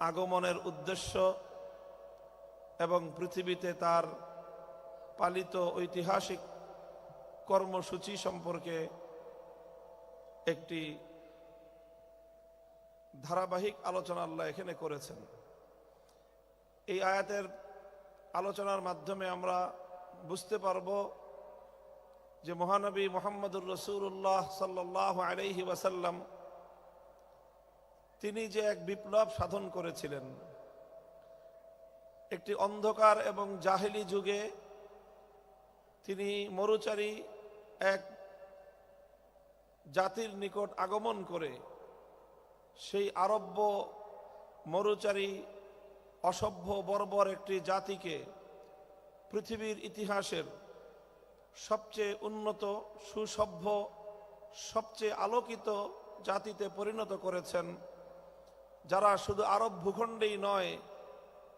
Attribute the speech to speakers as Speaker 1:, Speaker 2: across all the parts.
Speaker 1: আগমনের উদ্দেশ্য এবং পৃথিবীতে তার পালিত ঐতিহাসিক কর্মসূচি সম্পর্কে একটি ধারাবাহিক আলোচনা আল্লাহ এখানে করেছেন। এই আয়াতের আলোচনার মাধ্যমে আমরা বুঝতে পারব যে মহানবী মুহাম্মদুর রাসূলুল্লাহ সাল্লাল্লাহু আলাইহি ওয়াসাল্লাম তিনি যে এক বিপ্লব সাধন করেছিলেন। একটি অন্ধকার এবং জাহেলি যুগে তিনি মরুচারী এক জাতির নিকট আগমন করে সেই আরব্য মরুচারী অসভ্য বর্বর একটি জাতিকে পৃথিবীর ইতিহাসের সবচেয়ে উন্নত, সুসভ্য, সবচেয়ে আলোকিত জাতিতে পরিণত করেছেন, যারা শুধু আরব ভূখণ্ডেই নয়,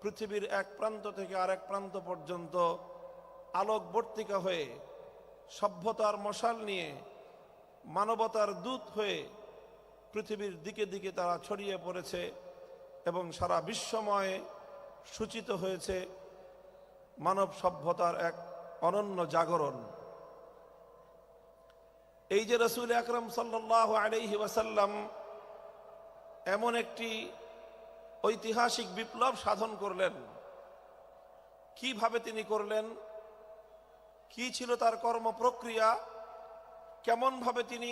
Speaker 1: পৃথিবীর এক প্রান্ত থেকে আরেক প্রান্ত পর্যন্ত আলোকবর্তিকা হয়ে, সভ্যতার মশাল নিয়ে, মানবতার দূত হয়ে পৃথিবীর দিকে দিকে তারা ছড়িয়ে পড়েছে এবং সারা বিশ্বময় সূচিত হয়েছে মানব সভ্যতার এক অনন্য জাগরণ। এই যে রাসূল আকরাম সাল্লাল্লাহু আলাইহি ওয়াসাল্লাম এমন একটি ঐতিহাসিক বিপ্লব সাধন করলেন, কিভাবে তিনি করলেন, কি ছিল তার কর্মপ্রক্রিয়া, কেমন ভাবে তিনি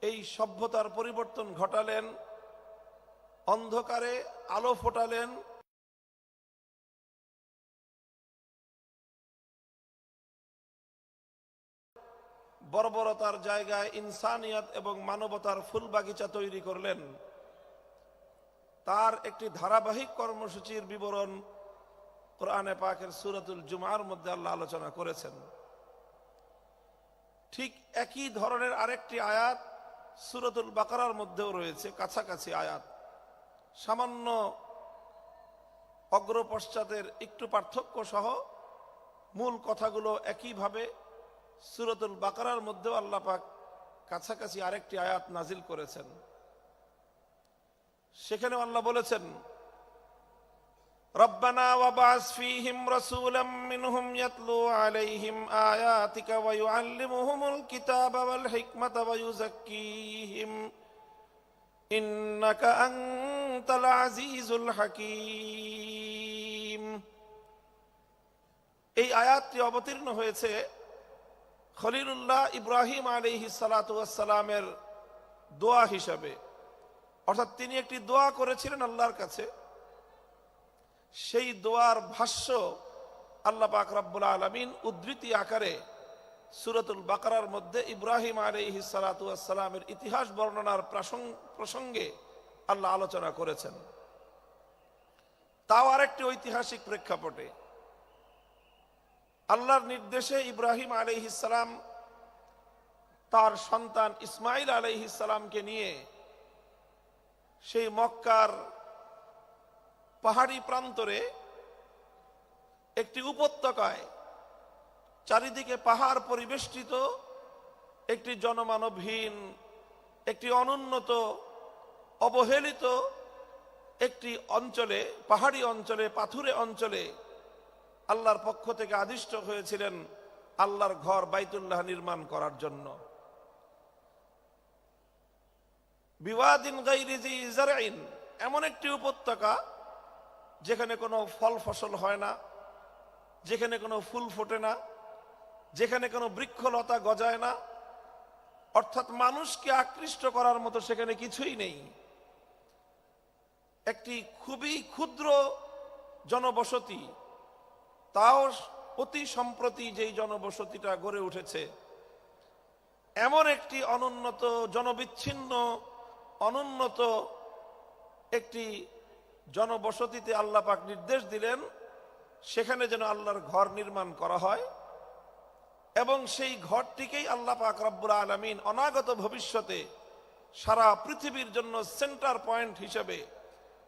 Speaker 1: এই সভ্যতার পরিবর্তন ঘটালেন, অন্ধকারে আলো ফোটালেন, বর্বরতার জায়গায় ইনসানিয়ত এবং মানবতার ফুল বাগিচা তৈরি করলেন, তার একটি ধারাবাহিক কর্মসূচির বিবরণ কোরআনে পাকের সূরাতুল জুমার মধ্যে আল্লাহ আলোচনা করেছেন। ঠিক একই ধরনের আরেকটি আয়াত সূরাতুল বাকারার মধ্যেও রয়েছে, কাছাকাছি আয়াত, সামান্য অগ্রপশ্চাতের একটু পার্থক্য সহ মূল কথাগুলো একইভাবে সূরাতুল বাকারার মধ্যেও আল্লাহ পাক কাছাকাছি আরেকটি আয়াত নাজিল করেছেন। সেখানে আল্লাহ বলেছেন, রব্বানা ওয়াবআস ফীহিম রাসূলাম মিনহুম ইয়াতলু আলাইহিম আয়াতিকা ওয়া ইউআল্লিমুহুমুল কিতাবা ওয়াল হিকমাতা ওয়া ইউযাক্কিহিম ইন্নাকা আনতাল আজিজুল হাকীম। এই আয়াতটি অবতীর্ণ হয়েছে খলিলুল্লাহ ইব্রাহিম আলাইহিস সালাতু ওয়াস সালামের দোয়া হিসাবে, অর্থাৎ তিনি একটি দোয়া করেছিলেন আল্লাহর কাছে। সেই দোয়ার ভাষ্য আল্লাহ পাক রব্বুল আলামিন উদ্ধৃতি আকারে সূরাতুল বাকারার মধ্যে ইব্রাহিম আলাইহিস সালাতু ওয়াস সালামের ইতিহাস বর্ণনার প্রসঙ্গে আল্লাহ আলোচনা করেছেন। তাও আরেকটি ঐতিহাসিক প্রেক্ষাপটে আল্লাহর নির্দেশে ইব্রাহিম আলাইহিস সালাম তার সন্তান ইসমাইল আলাইহিস সালামকে নিয়ে সেই মক্কার পাহাড়ি প্রান্তরে একটি উপত্যকায়, চারিদিকে পাহাড় পরিবেষ্টিত একটি জনমানবহীন, একটি অনুন্নত, অবহেলিত একটি অঞ্চলে, পাহাড়ি অঞ্চলে, পাথুরে অঞ্চলে আল্লাহর পক্ষ থেকে আদিষ্ট হয়েছিলেন আল্লাহর ঘর বাইতুল্লাহ নির্মাণ করার জন্য। বিওয়াদিন গায়রি যি যারইন, এমন একটি উপত্যকা যেখানে কোনো ফল ফসল হয় না, যেখানে কোনো ফুল ফোটে না, যেখানে কোনো বৃক্ষলতা গজায় না, অর্থাৎ মানুষকে আকৃষ্ট করার মতো সেখানে কিছুই নেই। একটি খুবই ক্ষুদ্র জনবসতি, তাও অতি সম্প্রতি যেই জনবসতিটা গড়ে উঠেছে, এমন একটি অনুন্নত, জনবিচ্ছিন্ন, অনুন্নত একটি জনবসতিতে আল্লাহ পাক নির্দেশ দিলেন সেখানে যেন আল্লাহর ঘর নির্মাণ করা হয়, এবং সেই ঘরটিকেই আল্লাহ পাক রব্বুল আলামিন অনাগত ভবিষ্যতে সারা পৃথিবীর জন্য সেন্টার পয়েন্ট হিসেবে,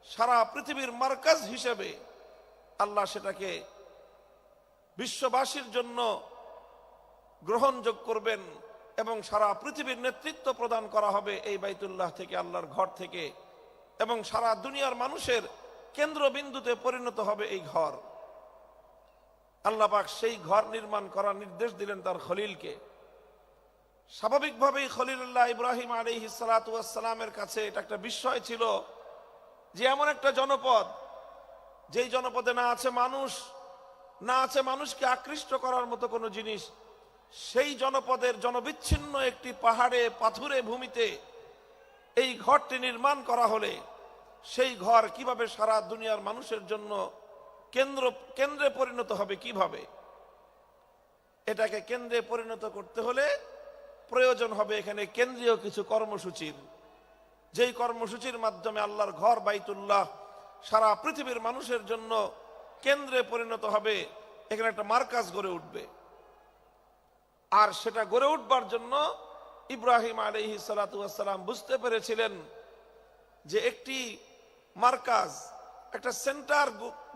Speaker 1: সারা পৃথিবীর মার্কাজ হিসেবে আল্লাহ সেটাকে বিশ্ববাসীর জন্য গ্রহণযোগ্য করবেন এবং সারা পৃথিবীর নেতৃত্ব প্রদান করা হবে এই বাইতুল্লাহ থেকে, আল্লাহর ঘর থেকে। এবং সারা দুনিয়ার মানুষের কেন্দ্রবিন্দুতে পরিণত হবে এই ঘর। আল্লাহ পাক সেই ঘর নির্মাণ করার নির্দেশ দিলেন তার খলিলকে। স্বাভাবিকভাবেই খলিলুল্লাহ ইব্রাহিম আলাইহিস সালাতু ওয়াস সালামের কাছে এটা একটা বিস্ময় ছিল যে এমন একটা জনপদ, যেই জনপদে না আছে মানুষ, না আছে মানুষকে আকৃষ্ট করার মতো কোনো জিনিস, সেই জনপদের জনবিচ্ছিন্ন একটি পাহাড়ে পাথুরে ভূমিতে এই ঘরটি নির্মাণ করা হলে সেই ঘর কিভাবে সারা দুনিয়ার মানুষের জন্য কেন্দ্রে পরিণত হবে, কিভাবে? এটাকে কেন্দ্রে পরিণত করতে হলে প্রয়োজন হবে এখানে কেন্দ্রীয় কিছু কর্মসূচির, যেই কর্মসূচির মাধ্যমে আল্লাহর ঘর বাইতুল্লাহ সারা পৃথিবীর মানুষের জন্য কেন্দ্রে পরিণত হবে। এখানে একটা মার্কাজ গড়ে উঠবে। আর সেটা গড়ে উঠবার জন্য ইব্রাহিম আলাইহিস সালাতু ওয়াস সালাম বুঝতে পেরেছিলেন যে একটি মার্কাজ, একটা সেন্টার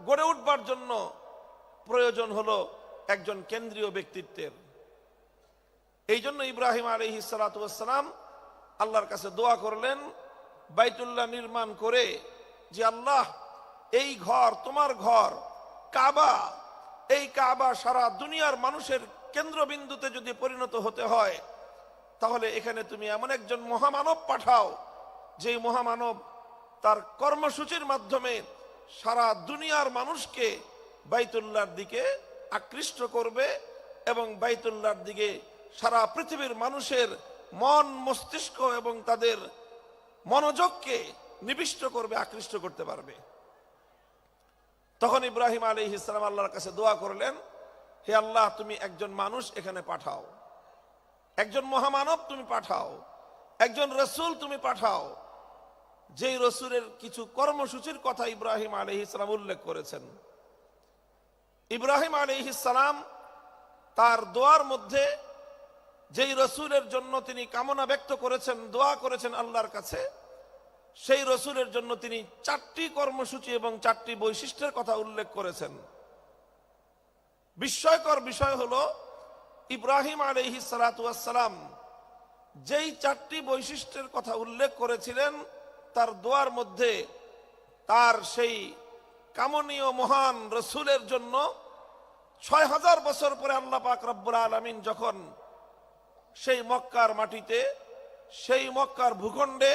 Speaker 1: গড়ে উঠবার জন্য প্রয়োজন হলো একজন কেন্দ্রীয় ব্যক্তিত্বের। এই জন্য ইব্রাহিম আলাইহিস সালাতু ওয়াস সালাম আল্লাহর কাছে দোয়া করলেন বাইতুল্লাহ নির্মাণ করে, যে আল্লাহ, এই ঘর তোমার ঘর কাবা, এই কাবা সারা দুনিয়ার মানুষের কেন্দ্রবিন্দুতে যদি পরিণত হতে হয়, তাহলে এখানে তুমি এমন একজন মহামানব পাঠাও, যেই মহামানব তার কর্মসূচির মাধ্যমে সারা দুনিয়ার মানুষকে বাইতুল্লাহর দিকে আকৃষ্ট করবে এবং বাইতুল্লাহর দিকে সারা পৃথিবীর মানুষের মন, মস্তিষ্ক এবং তাদের মনোযোগকে নিবিষ্ট করবে, আকৃষ্ট করতে পারবে। তখন ইব্রাহিম আলাইহিস সালাম আল্লাহর কাছে দোয়া করলেন, হে আল্লাহ, তুমি একজন মানুষ এখানে পাঠাও, একজন মহামানব তুমি পাঠাও, একজন রসুল তুমি পাঠাও, যেই রসুলের কিছু কর্মসূচির কথা ইব্রাহিম আলাইহিস সালাম উল্লেখ করেছেন। ইব্রাহিম আলাইহিস সালাম তার দোয়ার মধ্যে যেই রসুলের জন্য তিনি কামনা ব্যক্ত করেছেন, দোয়া করেছেন আল্লাহর কাছে, সেই রসুলের জন্য তিনি 4টি কর্মসূচি এবং 4টি বৈশিষ্ট্যের কথা উল্লেখ করেছেন। বিস্ময়কর বিষয় হলো ইব্রাহিম আলাইহিস সালাতু ওয়াস সালাম যেই 4টি বৈশিষ্ট্যের কথা উল্লেখ করেছিলেন, তার দোয়ার মধ্যে তার সেই কামনীয় মহান রসুলের জন্য 6000 বছর পরে আল্লাহ পাক রব্বুল আলামিন যখন সেই মক্কার মাটিতে, সেই মক্কার ভূখণ্ডে,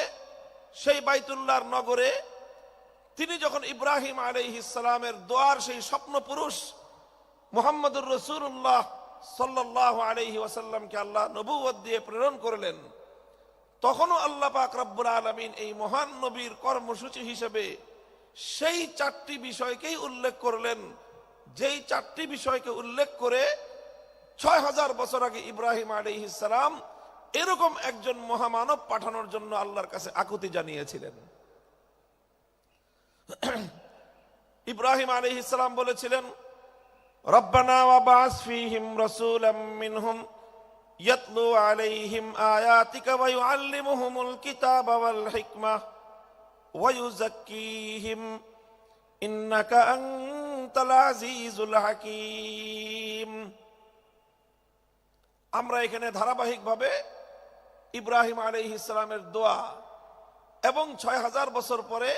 Speaker 1: সেই বাইতুল্লাহর নগরে তিনি যখন ইব্রাহিম আলাইহিস সালামের দোয়ার সেই স্বপ্ন পুরুষ মুহাম্মদুর রাসূলুল্লাহ সাল্লাল্লাহু আলাইহি ওয়াসাল্লামকে আল্লাহ নবুয়ত দিয়ে প্রেরণ করলেন, তখনও আল্লাহ পাক রব্বুল আলামিন এই মহান নবীর কর্মসূচি হিসেবে সেই 4টি বিষয়কেই উল্লেখ করলেন, যেই 4টি বিষয়কে উল্লেখ করে 6000 বছর আগে ইব্রাহিম আলাইহিস সালাম এরকম একজন মহামানব পাঠানোর জন্য আল্লাহর কাছে আকুতি জানিয়েছিলেন। ইব্রাহিম আলাইহিস সালাম বলেছিলেন, রব্বানা ওয়াবাস ফীহিম রাসূলাম মিনহুম ইয়াতলু আলাইহিম আয়াতিকা ওয়া ইউআল্লিমুহুমুল কিতাবা ওয়াল হিকমাহ ওয়া ইউযাক্কিহিম ইন্নাকা আনতাল আজিজুল হাকীম। আমরা এখানে ধারাবাহিকভাবে ইব্রাহিম আলাইহিস সালামের দোয়া এবং 6000 বছর পরে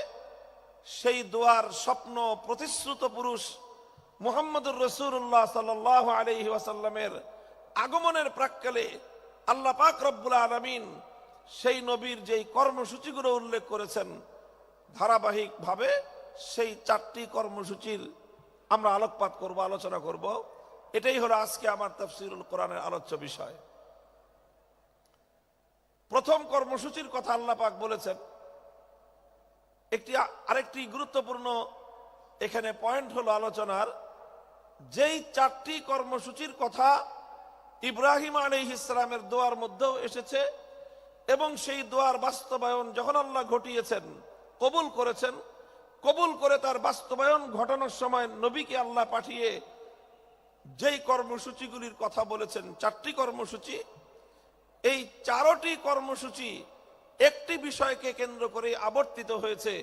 Speaker 1: সেই দোয়ার স্বপ্ন প্রতিশ্রুত পুরুষ মুহাম্মদুর রাসূলুল্লাহ সাল্লাল্লাহু আলাইহি ওয়াসাল্লামের আগমনের প্রাক্কালে আল্লাহ পাক রব্বুল আলামিন সেই নবীর যেই কর্মসূচিগুলো উল্লেখ করেছেন, ধারাবাহিকভাবে সেই 4টি কর্মসূচির আমরা আলোকপাত করব, আলোচনা করব। এটাই হলো আজকে আমার তাফসীরুল কোরআনের আলোচ্য বিষয়। প্রথম কর্মসূচির কথা আল্লাহ পাক বলেছেন। আরেকটি গুরুত্বপূর্ণ এখানে পয়েন্ট হলো আলোচনার, যেই 4টি কর্মসূচির কথা ইব্রাহিম আলাইহিস সালামের দোয়ার মধ্যেও এসেছে এবং সেই দোয়ার বাস্তবায়ন যখন আল্লাহ ঘটিয়েছেন, কবুল করেছেন, কবুল করে তার বাস্তবায়ন ঘটানোর সময় নবীকে আল্লাহ পাঠিয়ে যেই কর্মসূচিগুলির কথা বলেছেন, 4টি কর্মসূচি, এই 4টি কর্মসূচি একটি বিষয়কে কেন্দ্র করে আবর্তিত হয়েছে,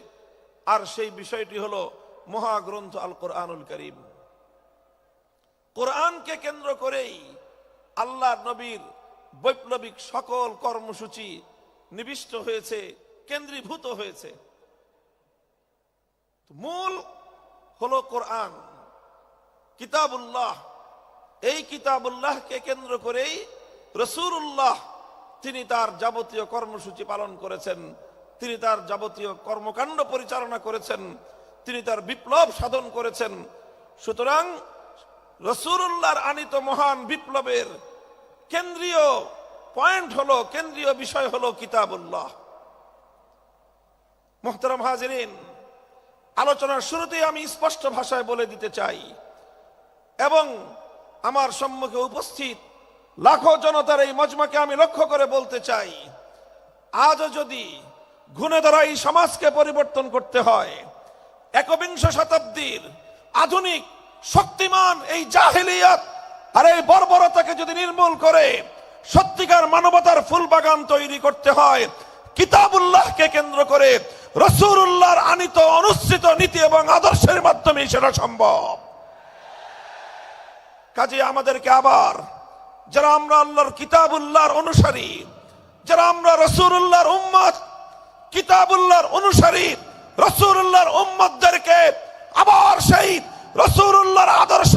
Speaker 1: আর সেই বিষয়টি হলো মহাগ্রন্থ আল কোরআনুল কারীম। কোরআনকে কেন্দ্র করেই আল্লাহ নবীর বৈপ্লবিক সকল কর্মসূচি নিবিষ্ট হয়েছে, কেন্দ্রীভূত হয়েছে। মূল হলো কোরআন, কিতাবুল্লাহ। এই কিতাবুল্লাহকে কেন্দ্র করেই রাসূলুল্লাহ তিনি তার যাবতীয় কর্মসূচি পালন করেছেন, তিনি তার যাবতীয় কর্মকাণ্ড পরিচালনা করেছেন, তিনি তার বিপ্লব সাধন করেছেন। সুতরাং রাসূলুল্লাহর আনিত মহান বিপ্লবের কেন্দ্রীয় পয়েন্ট হলো, কেন্দ্রীয় বিষয় হলো কিতাবুল্লাহ। মুহতারাম হাজিরিন, আলোচনার শুরুতেই আমি স্পষ্ট ভাষায় বলে দিতে চাই এবং আমার সম্মুখে উপস্থিত লাখো জনতার এই মজমাকে আমি লক্ষ্য করে বলতে চাই, আজও যদি গুণে দ্বারা এই সমাজকে পরিবর্তন করতে হয়, একবিংশ শতাব্দীর আধুনিক শক্তিমান এই জাহেলিয়াত আর এই বর্বরতাকে যদি নির্মূল করে সত্যিকার মানবতার ফুলবাগান তৈরি করতে হয়, কিতাবুল্লাহকে কেন্দ্র করে রাসূলুল্লাহর আনিত অনুসৃত নীতি এবং আদর্শের মাধ্যমে সেটা সম্ভব। কাজে আমাদেরকে আবার, যারা আমরা আল্লাহর কিতাবুল্লাহর অনুসারী, যারা আমরা রাসূলুল্লাহর উম্মত, কিতাবুল্লাহর অনুসারী রাসূলুল্লাহর উম্মতদেরকে আবার সেই রাসূলুল্লাহর আদর্শ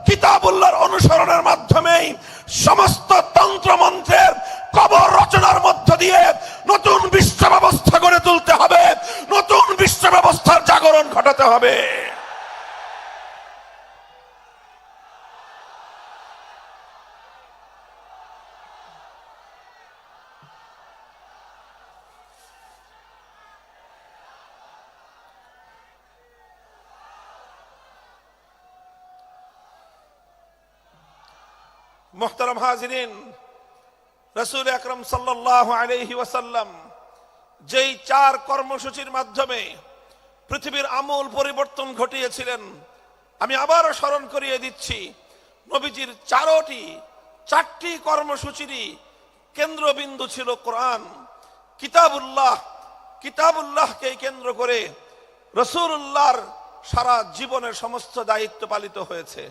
Speaker 1: কিতাবুল্লাহর অনুসরণের মাধ্যমে সমস্ত তন্ত্রমন্ত্রের কবর রচনার মধ্য দিয়ে নতুন বিশ্ব ব্যবস্থা গড়ে তুলতে হবে, নতুন বিশ্ব ব্যবস্থার জাগরণ ঘটাতে হবে। মুহতারাম হাজিরিন, রাসূল আকরাম সাল্লাল্লাহু আলাইহি ওয়াসাল্লাম যেই 4 কর্মসূচির মাধ্যমে পৃথিবীর আমূল পরিবর্তন ঘটিয়েছিলেন, আমি আবারও স্মরণ করিয়ে দিচ্ছি। নবীজির 4টি কর্মসূচিরই কেন্দ্রবিন্দু ছিল কোরআন, কিতাবুল্লাহ। কিতাবুল্লাহকে কেন্দ্র করে রাসূলুল্লাহর সারা জীবনের সমস্ত দায়িত্ব পালিত হয়েছে।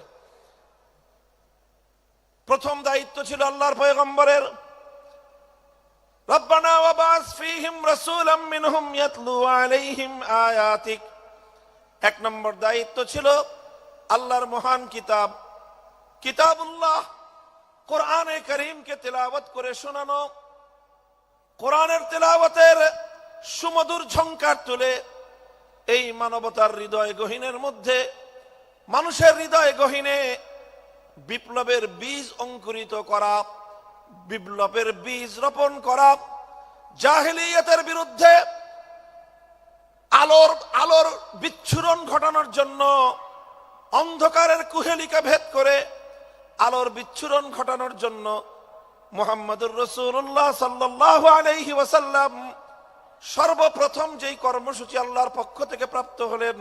Speaker 1: প্রথম দায়িত্ব ছিল আল্লাহর পয়গম্বরের, রব্বানা ওয়াবাস ফীহিম রাসূলাম মিনহুম ইয়াতলু আলাইহিম আয়াতিক। 1 নম্বর দায়িত্ব ছিল আল্লাহর মহান কিতাব কিতাবুল্লাহ, কোরআনে কারীমকে তেলাওয়াত করে শোনানো, কোরআনের তেলাওয়াতের সুমধুর ঝংকার তুলে এই মানবতার হৃদয় গহীনের মধ্যে, মানুষের হৃদয় গহীনে বিপ্লবের বীজ অঙ্কুরিত করা, বিপ্লবের বীজ রোপণ করা, জাহেলিয়াতের বিরুদ্ধে আলোর বিচ্ছুরণ ঘটানোর জন্য অন্ধকারের কুহেলিকা ভেদ করে আলোর বিচ্ছুরণ ঘটানোর জন্য মুহাম্মদুর রাসূলুল্লাহ সাল্লাল্লাহু আলাইহি ওয়াসাল্লাম সর্বপ্রথম যেই কর্মসূচি আল্লাহর পক্ষ থেকে প্রাপ্ত হলেন,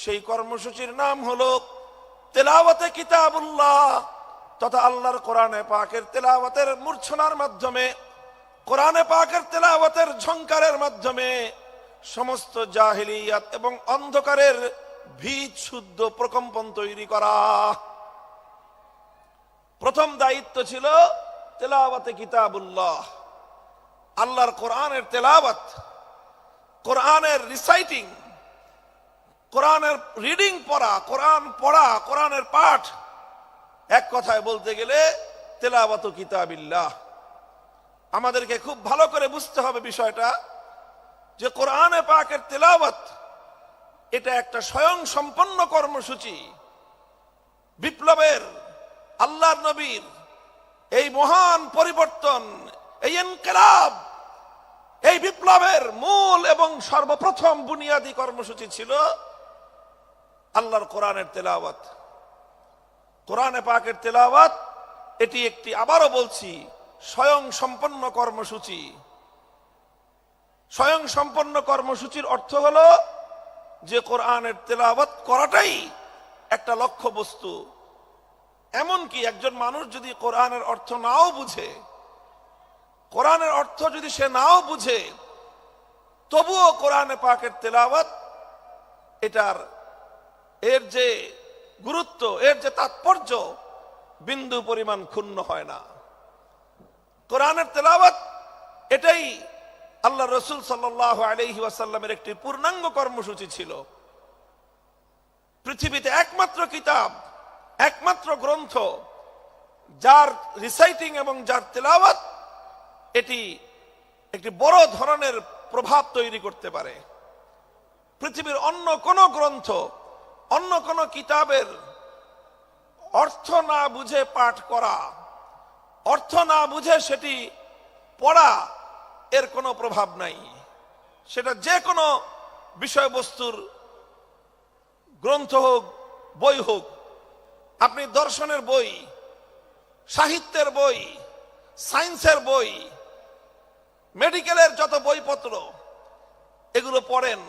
Speaker 1: সেই কর্মসূচির নাম হলো তেলাওয়াতে কিতাবুল্লাহ, তথা আল্লাহর কোরআনে পাকের তেলাওয়াতের মূর্ছনার মাধ্যমে, কোরআনে পাকের তেলাওয়াতের ঝংকারের মাধ্যমে সমস্ত জাহেলিয়াত এবং অন্ধকারের ভীত শুদ্ধ প্রকম্পন তৈরি করা। প্রথম দায়িত্ব ছিল তেলাওয়াতে কিতাবুল্লাহ, আল্লাহর কোরআনের তেলাওয়াত, কোরআনের রিসাইটিং, কোরআনের রিডিং পড়া, কোরআনের পাঠ। এক কথায় বলতে গেলে তেলাওয়াত কিতাবিল্লাহ। আমাদেরকে খুব ভালো করে বুঝতে হবে বিষয়টা, যে কোরআনে পাকের তেলাওয়াত এটা একটা স্বয়ং সম্পন্ন কর্মসূচি। বিপ্লবের, আল্লাহর নবীর এই মহান পরিবর্তন, এই ইনকিলাব, এই বিপ্লবের মূল এবং সর্বপ্রথম বুনিয়াদী কর্মসূচি ছিল আল্লাহর কোরআনের তেলাওয়াত। কোরআনে পাকের তেলাওয়াত এটি একটি, আবারও বলছি, স্বয়ং সম্পন্ন কর্মসূচি। স্বয়ং সম্পন্ন কর্মসূচির অর্থ হলো যে কোরআনের তেলাওয়াত করাটাই একটা লক্ষ্য বস্তু। এমনকি একজন মানুষ যদি কোরআনের অর্থ নাও বুঝে, কোরআনের অর্থ যদি সে নাও বুঝে, তবুও কোরআনে পাকের তেলাওয়াত এর যে গুরুত্ব, এর যে তাৎপর্য বিন্দু পরিমাণ ক্ষুণ্ণ হয় না। কোরআনের তেলাওয়াত এটাই আল্লাহ রাসূল সাল্লাল্লাহু আলাইহি ওয়াসাল্লামের একটি পূর্ণাঙ্গ কর্মসূচি ছিল। পৃথিবীতে একমাত্র কিতাব, একমাত্র গ্রন্থ যার রিসাইটিং এবং যার তেলাওয়াত এটি একটি বড় ধরনের প্রভাব তৈরি করতে পারে। পৃথিবীর অন্য কোন গ্রন্থ, অন্য কোন কিতাবের অর্থ না বুঝে পাঠ করা, অর্থ না বুঝে সেটি পড়া, এর কোনো প্রভাব নাই। সেটা যে কোনো বিষয়বস্তুর গ্রন্থ হোক, বই হোক। আপনি দর্শনের বই, সাহিত্যের বই, সায়েন্সের বই, মেডিকেলের যত বইপত্র এগুলো পড়েন,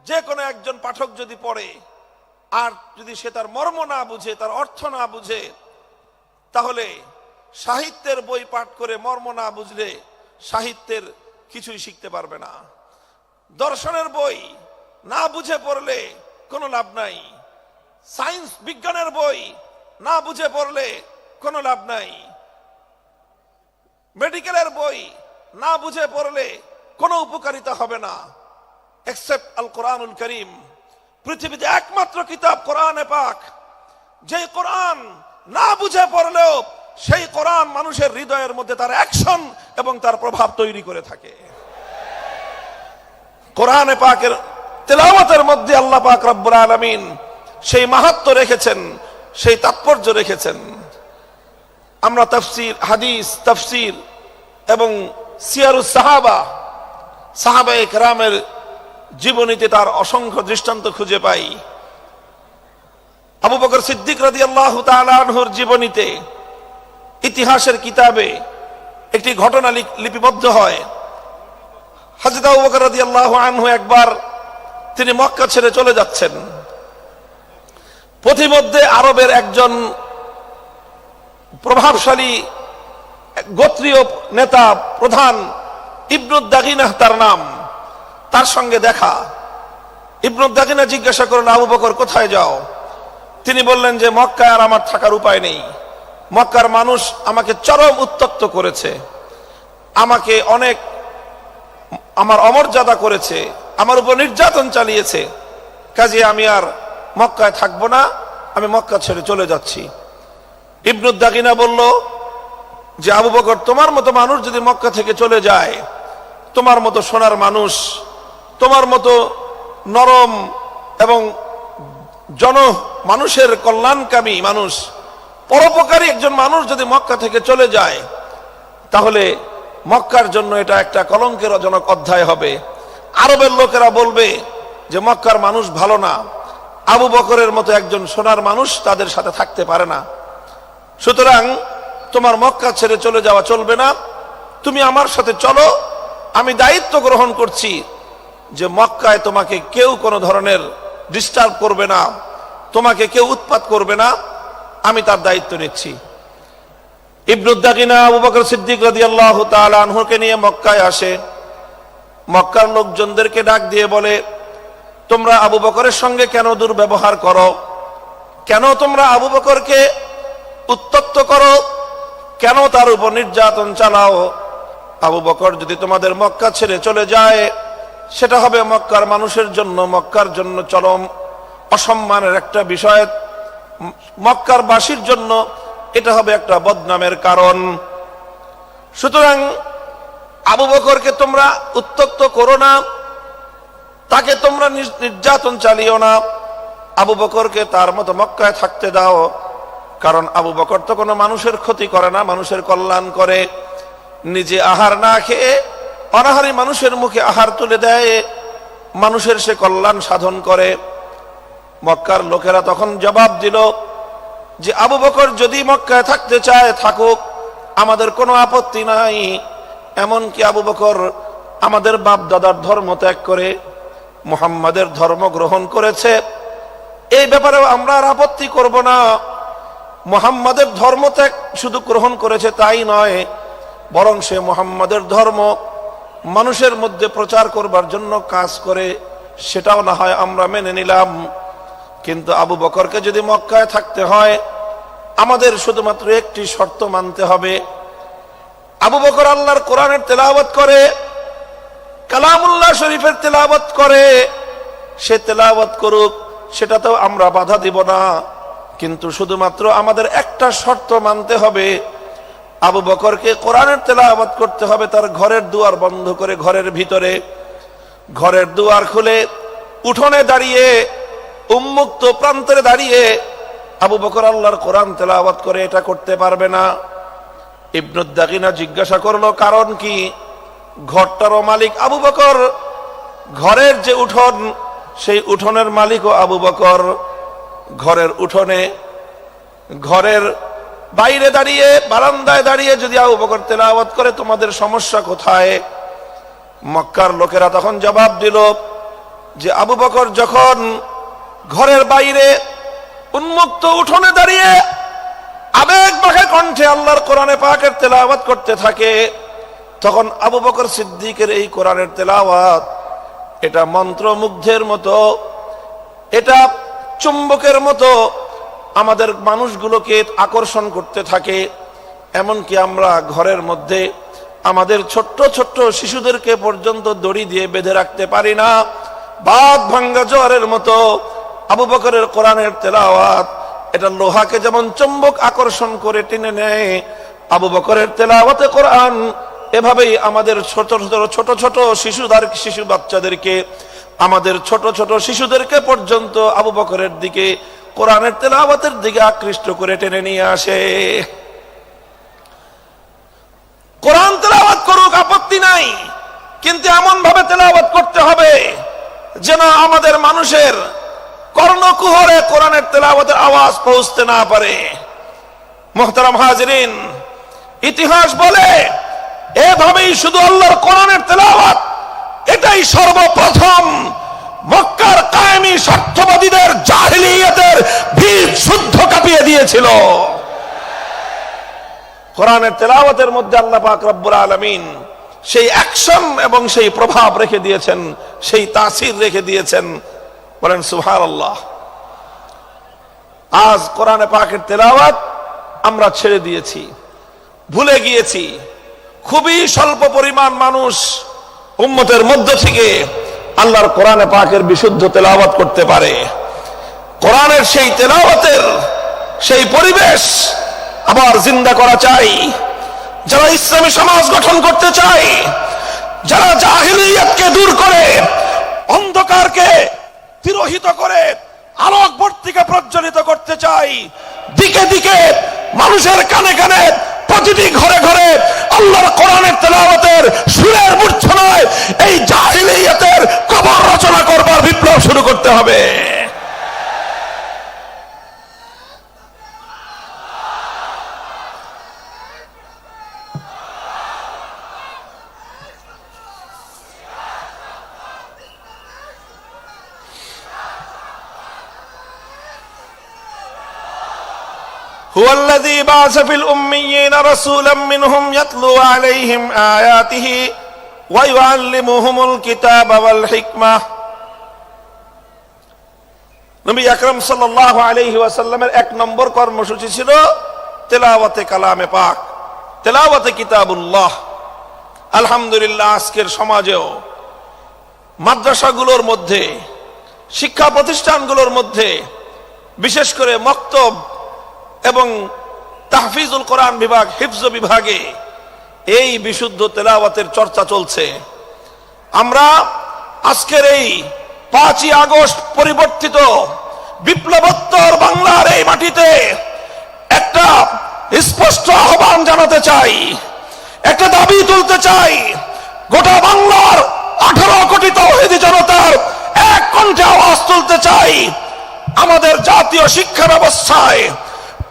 Speaker 1: যে কোনো একজন পাঠক যদি পড়ে আর যদি সে তার মর্ম না বুঝে, তার অর্থ না বুঝে, তাহলে সাহিত্যের বই পাঠ করে মর্ম না বুঝলে সাহিত্যের কিছুই শিখতে পারবে না। দর্শনের বই না বুঝে পড়লে কোনো লাভ নাই। সায়েন্স বিজ্ঞানের বই না বুঝে পড়লে কোনো লাভ নাই। মেডিকেলের বই না বুঝে পড়লে কোনো উপকারিতা হবে না, এক্সেপ্ট আল কোরআনুল করিম। পৃথিবীতে একমাত্র কিতাব কোরআনে পাক, যে কোরআন না বুঝে পড়লেও সেই কোরআন মানুষের হৃদয়ের মধ্যে তার অ্যাকশন এবং তার প্রভাব তৈরি করে থাকে। কোরআনে পাকের তেলাওয়াতের মধ্যে আল্লাহ পাক রব্বুল আলামিন সেই মাহাত্ম্য রেখেছেন, সেই তাৎপর্য রেখেছেন। আমরা তাফসীর, হাদিস, তাফসীর এবং সিয়ারুস সাহাবা, সাহাবায়ে কেরামের জীবনীতে তার অসংখ্য দৃষ্টান্ত খুঁজে পাই। আবু বকর সিদ্দিক রাদিয়াল্লাহু তাআলা আনহুর জীবনীতে, ইতিহাসের কিতাবে একটি ঘটনা লিপিবদ্ধ হয়। হযরত আবু বকর রাদিয়াল্লাহু আনহু একবার তিনি মক্কা ছেড়ে চলে যাচ্ছেন। পথিমধ্যে আরবের একজন প্রভাবশালী গোত্রীয় নেতা, প্রধান, ইবনুদ দাগিনাহ তার নাম, তার সঙ্গে দেখা। ইবনুদ দাগিনা জিজ্ঞাসা করলেন, আবু বকর কোথায় যাও? তিনি বললেন যে মক্কায় আর আমার থাকার উপায় নেই। মক্কার মানুষ আমাকে চরম উত্ত্যক্ত করেছে, আমাকে অনেক আমার অমর্যাদা করেছে, আমার উপর নির্যাতন চালিয়েছে, কাজে আমি আর মক্কায় থাকবো না, আমি মক্কা ছেড়ে চলে যাচ্ছি। ইবনুদ দাগিনা বলল যে আবু বকর, তোমার মতো মানুষ যদি মক্কা থেকে চলে যায়, তোমার মতো সোনার মানুষ, তোমার মতো নরম এবং মানুষের কল্যাণকামী মানুষ, পরোপকারী একজন মানুষ যদি মক্কা থেকে চলে যায়, তাহলে মক্কার জন্য এটা একটা কলঙ্কের জনক অধ্যায় হবে। আরবের লোকেরা বলবে যে মক্কার মানুষ ভালো না, আবু বকরের মতো একজন সোনার মানুষ তাদের সাথে থাকতে পারে না। সুতরাং তোমার মক্কা ছেড়ে চলে যাওয়া চলবে না, তুমি আমার সাথে চলো। আমি দায়িত্ব গ্রহণ করছি যে মক্কায় তোমাকে কেউ কোনো ধরনের ডিস্টার্ব করবে না, তোমাকে কেউ উৎপাত করবে না, আমি তার দায়িত্ব নিচ্ছি। ইবনুদ দাগিনা আবু বকর সিদ্দিক রাদিয়াল্লাহু তাআলা আনহুকে নিয়ে মক্কায় আসে। মক্কার লোকজনদেরকে ডাক দিয়ে বলে, তোমরা আবু বকরের সঙ্গে কেন দুর্ব্যবহার করো? কেন তোমরা আবু বকরকে উত্ত্যক্ত করো? কেন তার উপর নির্যাতন চালাও? আবু বকর যদি তোমাদের মক্কা ছেড়ে চলে যায়, সেটা হবে মক্কার মানুষের জন্য, মক্কার জন্য চরম অসম্মানের একটা বিষয়, মক্কার বাসীর জন্য এটা হবে একটা বদনামের কারণ। সুতরাং আবু বকরকে তোমরা উত্ত্যক্ত করো না, তাকে তোমরা নির্যাতন চালিও না, আবু বকরকে তার মতো মক্কায় থাকতে দাও। কারণ আবু বকর তো কোনো মানুষের ক্ষতি করে না, মানুষের কল্যাণ করে। নিজে আহার না খেয়ে অনাহারী মানুষের মুখে আহার তুলে দেয়, মানুষের সে কল্যাণ সাধন করে। মক্কার লোকেরা তখন জবাব দিল যে আবু বকর যদি মক্কায় থাকতে চায় থাকুক, আমাদের কোনো আপত্তি নাই। এমনকি আবু বকর আমাদের বাপ দাদার ধর্ম ত্যাগ করে মুহাম্মাদের ধর্ম গ্রহণ করেছে, এই ব্যাপারেও আমরা আর আপত্তি করব না। মুহাম্মাদের ধর্ম ত্যাগ শুধু গ্রহণ করেছে তাই নয়, বরং সে মুহাম্মাদের ধর্ম মানুষের মধ্যে প্রচার করবার জন্য কাজ করে, সেটাও না হয় আমরা মেনে নিলাম। কিন্তু আবু বকরকে যদি মক্কায় থাকতে হয়, আমাদের শুধুমাত্র একটি শর্ত মানতে হবে। আবু বকর আল্লাহর কোরআনের তেলাওয়াত করে, কালামুল্লাহ শরীফের তেলাওয়াত করে, সে তেলাওয়াত করুক, সেটাতেও আমরা বাধা দিব না, কিন্তু শুধুমাত্র আমাদের একটা শর্ত মানতে হবে, আবু বকরকে কোরআনের তেলাওয়াত করতে হবে তার ঘরের দুয়ার বন্ধ করে, ঘরের ভিতরে। ঘরের দুয়ার খুলে উঠোনে দাঁড়িয়ে, উন্মুক্ত প্রান্তরে দাঁড়িয়ে আবু বকর আল্লাহর কোরআন তেলাওয়াত করে, এটা করতে পারবে না। ইবনু দাগিনা জিজ্ঞাসা করলো, কারণ কি? ঘরটারও মালিক আবু বকর, ঘরের যে উঠোন সেই উঠোনের মালিকও আবু বকর। ঘরের উঠোনে, ঘরের বাইরে দাঁড়িয়ে, বারান্দায় দাঁড়িয়ে যদি আবু বকর তেলাওয়াত করে, তোমাদের সমস্যা কোথায়? মক্কার লোকেরা তখন জবাব দিল যে আবু বকর যখন ঘরের বাইরে উন্মুক্ত উঠোনে দাঁড়িয়ে আবেগ মাখা কণ্ঠে আল্লাহর কোরআনে পাকের তেলাওয়াত করতে থাকে, তখন আবু বকর সিদ্দিকের এই কোরআনের তেলাওয়াত এটা মন্ত্রমুগ্ধের মতো, এটা চুম্বকের মতো আমাদের মানুষগুলোকে আকর্ষণ করতে থাকে। এমনকি আমরা ঘরের মধ্যে আমাদের ছোট্ট ছোট্ট শিশুদেরকে পর্যন্ত দড়ি দিয়ে বেঁধে রাখতে পারি না। বাদ ভাঙ্গা জোয়ারের মতো আবু বকরের কোরআনের তেলাওয়াত এটা লোহাকে যেমন চুম্বক আকর্ষণ করে টেনে নেয়, আবু বকরের তেলাওয়াতে কোরআন এভাবেই আমাদের ছোট ছোট ছোট শিশু বাচ্চাদেরকে, আমাদের ছোট ছোট শিশুদেরকে পর্যন্ত আবু বকরের দিকে, কোরআনের তেলাওয়াতের দিকে আকৃষ্ট করে টেনে নিয়ে আসে। কোরআন তেলাওয়াত করুক, আপত্তি নাই, কিন্তু এমন ভাবে তেলাওয়াত করতে হবে যেন আমাদের মানুষের কর্ণকুহরে কোরআনের তেলাওয়াতের আওয়াজ পৌঁছতে না পারে। মুহতারাম হাজিরিন, ইতিহাস বলে এভাবেই শুধু আল্লাহর কোরআনের তেলাওয়াত এটাই সর্বপ্রথম মক্কার কায়েমি স্বার্থবাদীদের জাহিলিয়াতের বীজ শুদ্ধ কাঁপিয়ে দিয়েছিল। কোরআনের তেলাওয়াতের মধ্যে আল্লাহ পাক রব্বুল আলামিন সেই অ্যাকশন এবং সেই প্রভাব রেখে দিয়েছেন, সেই তাসির রেখে দিয়েছেন। বলেন সুবহানাল্লাহ। আজ কোরআনে পাকের তেলাওয়াত আমরা ছেড়ে দিয়েছি, ভুলে গিয়েছি। খুবই স্বল্প পরিমাণ মানুষ উম্মতের মধ্য থেকে আল্লাহর কোরআনে পাকের বিশুদ্ধ তেলাওয়াত করতে পারে। কোরআনের সেই তেলাওয়াতের সেই পরিবেশ আবার জিন্দা করা চাই। যারা ইসলামী সমাজ গঠন করতে চায়, যারা জাহিলিয়াতকে দূর করে, অন্ধকারকে তিরোহিত করে আলোক বর্তিকা প্রজ্বলিত করতে চাই, দিকে দিকে মানুষের কানে কানে প্রতিটি ঘরে ঘরে আল্লাহর কোরআনের তেলাওয়াতের সুরের মূর্ছনায় এই জাহিলিয়াতের কবর রচনা করবার বিপ্লব শুরু করতে হবে। هو الذي بعث في الأميين رسولا منهم يتلو عليهم آياته ويعلمهم الكتاب والحكمة। নবী আকরাম সাল্লাল্লাহু আলাইহি ওয়াসাল্লামের এক নম্বর কর্মসূচি ছিল তেলাওয়াতে কালামে পাক, তেলাওয়াতে কিতাবুল্লাহ। আলহামদুলিল্লাহ, আজকের সমাজেও মাদ্রাসাগুলোর মধ্যে, শিক্ষা প্রতিষ্ঠানগুলোর মধ্যে, বিশেষ করে মক্তব এবং তাহফিজুল কোরআন বিভাগ, হিফজ বিভাগে এই বিশুদ্ধ তেলাওয়াতের চর্চা চলছে। আমরা আজকের এই 5ই আগস্ট পরিবর্তিত বিপ্লবোত্তর বাংলার এই মাটিতে একটা স্পষ্ট আহ্বান জানাতে চাই, একটা দাবি তুলতে চাই। গোটা বাংলার 18 কোটি তাওহীদি জনতার এক কণ্ঠে আওয়াজ তুলতে চাই। আমাদের জাতীয় শিক্ষা ব্যবস্থায়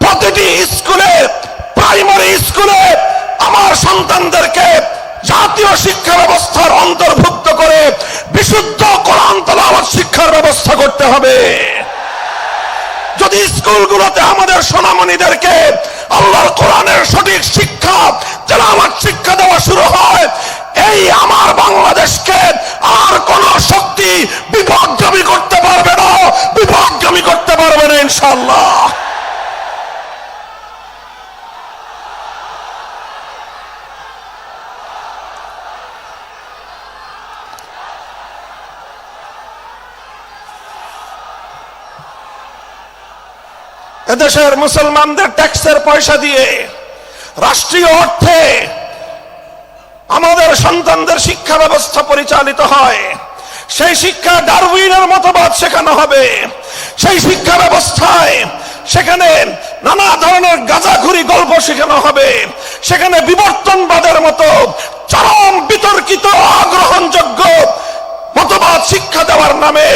Speaker 1: প্রতিটি স্কুলে, প্রাইমারি স্কুলে আমার সন্তানদেরকে জাতীয় শিক্ষা ব্যবস্থার অন্তর্ভুক্ত করে বিশুদ্ধ কোরআন তেলাওয়াত শিক্ষার ব্যবস্থা করতে হবে। যদি স্কুলগুলোতে আমাদের সোনামণিদেরকে আল্লাহর কোরআনের সঠিক শিক্ষা, তেলাওয়াত শিক্ষা দেওয়া শুরু হয়, এই আমার বাংলাদেশকে আর কোন শক্তি বিপথগামী করতে পারবে না, বিপথগামী করতে পারবে না ইনশাআল্লাহ। এদেশের মুসলমানদের ট্যাক্সের পয়সা দিয়ে রাষ্ট্রীয় অর্থে আমাদের সন্তানদের শিক্ষা ব্যবস্থা পরিচালিত হয়। সেই শিক্ষা ডারউইনের মতবাদ শেখানো হবে। সেই শিক্ষা ব্যবস্থায় সেখানে নানা ধরনের গাঁজাখুরি গল্প শেখানো হবে। সেখানে বিবর্তনবাদের মতো চরম বিতর্কিত অগ্রহণযোগ্য মতবাদ শিক্ষা দেওয়ার নামে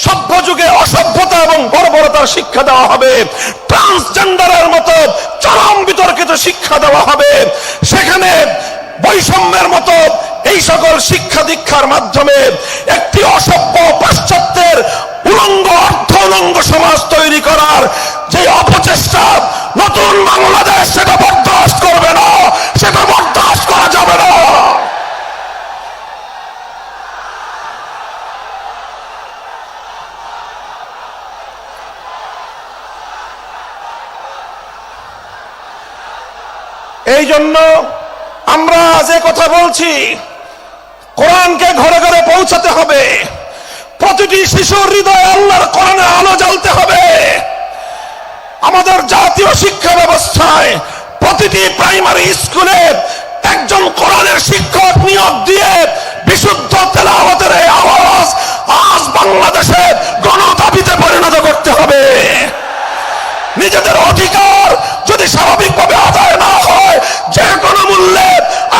Speaker 1: সভ্য যুগে অসভ্যতা এবং বর্বরতার শিক্ষা দেওয়া হবে। ট্রান্সজেন্ডারের মতো চরম বিতর্কিত শিক্ষা দেওয়া হবে। সেখানে বৈষম্যের মতো এই সকল শিক্ষা দীক্ষার মাধ্যমে একটি অসভ্য পাশ্চাত্যের উলঙ্গ অর্ধ উলঙ্গ সমাজ তৈরি করার যে অপচেষ্টা নতুন বাংলাদেশ সেটা বরদাস্ত করবে না, সেটা বরদাস্ত করা যাবে না। এই জন্য আমরা যে কথা বলছি, কোরআনকে ঘরে ঘরে পৌঁছাতে হবে। প্রতিটি শিশুর হৃদয়ে আল্লাহর কোরআনের আলো জ্বালতে হবে। আমাদের জাতীয় শিক্ষা ব্যবস্থায় প্রতিটি প্রাইমারি স্কুলে একজন কোরআনের শিক্ষক নিয়োগ দিয়ে বিশুদ্ধ তেলাওয়াতের এই আওয়াজ আজ বাংলাদেশে গণদাবিতে পরিণত করতে হবে। নিজেদের অধিকার যদি স্বাভাবিকভাবে আদায় না হয়, যে কোনো মূল্যে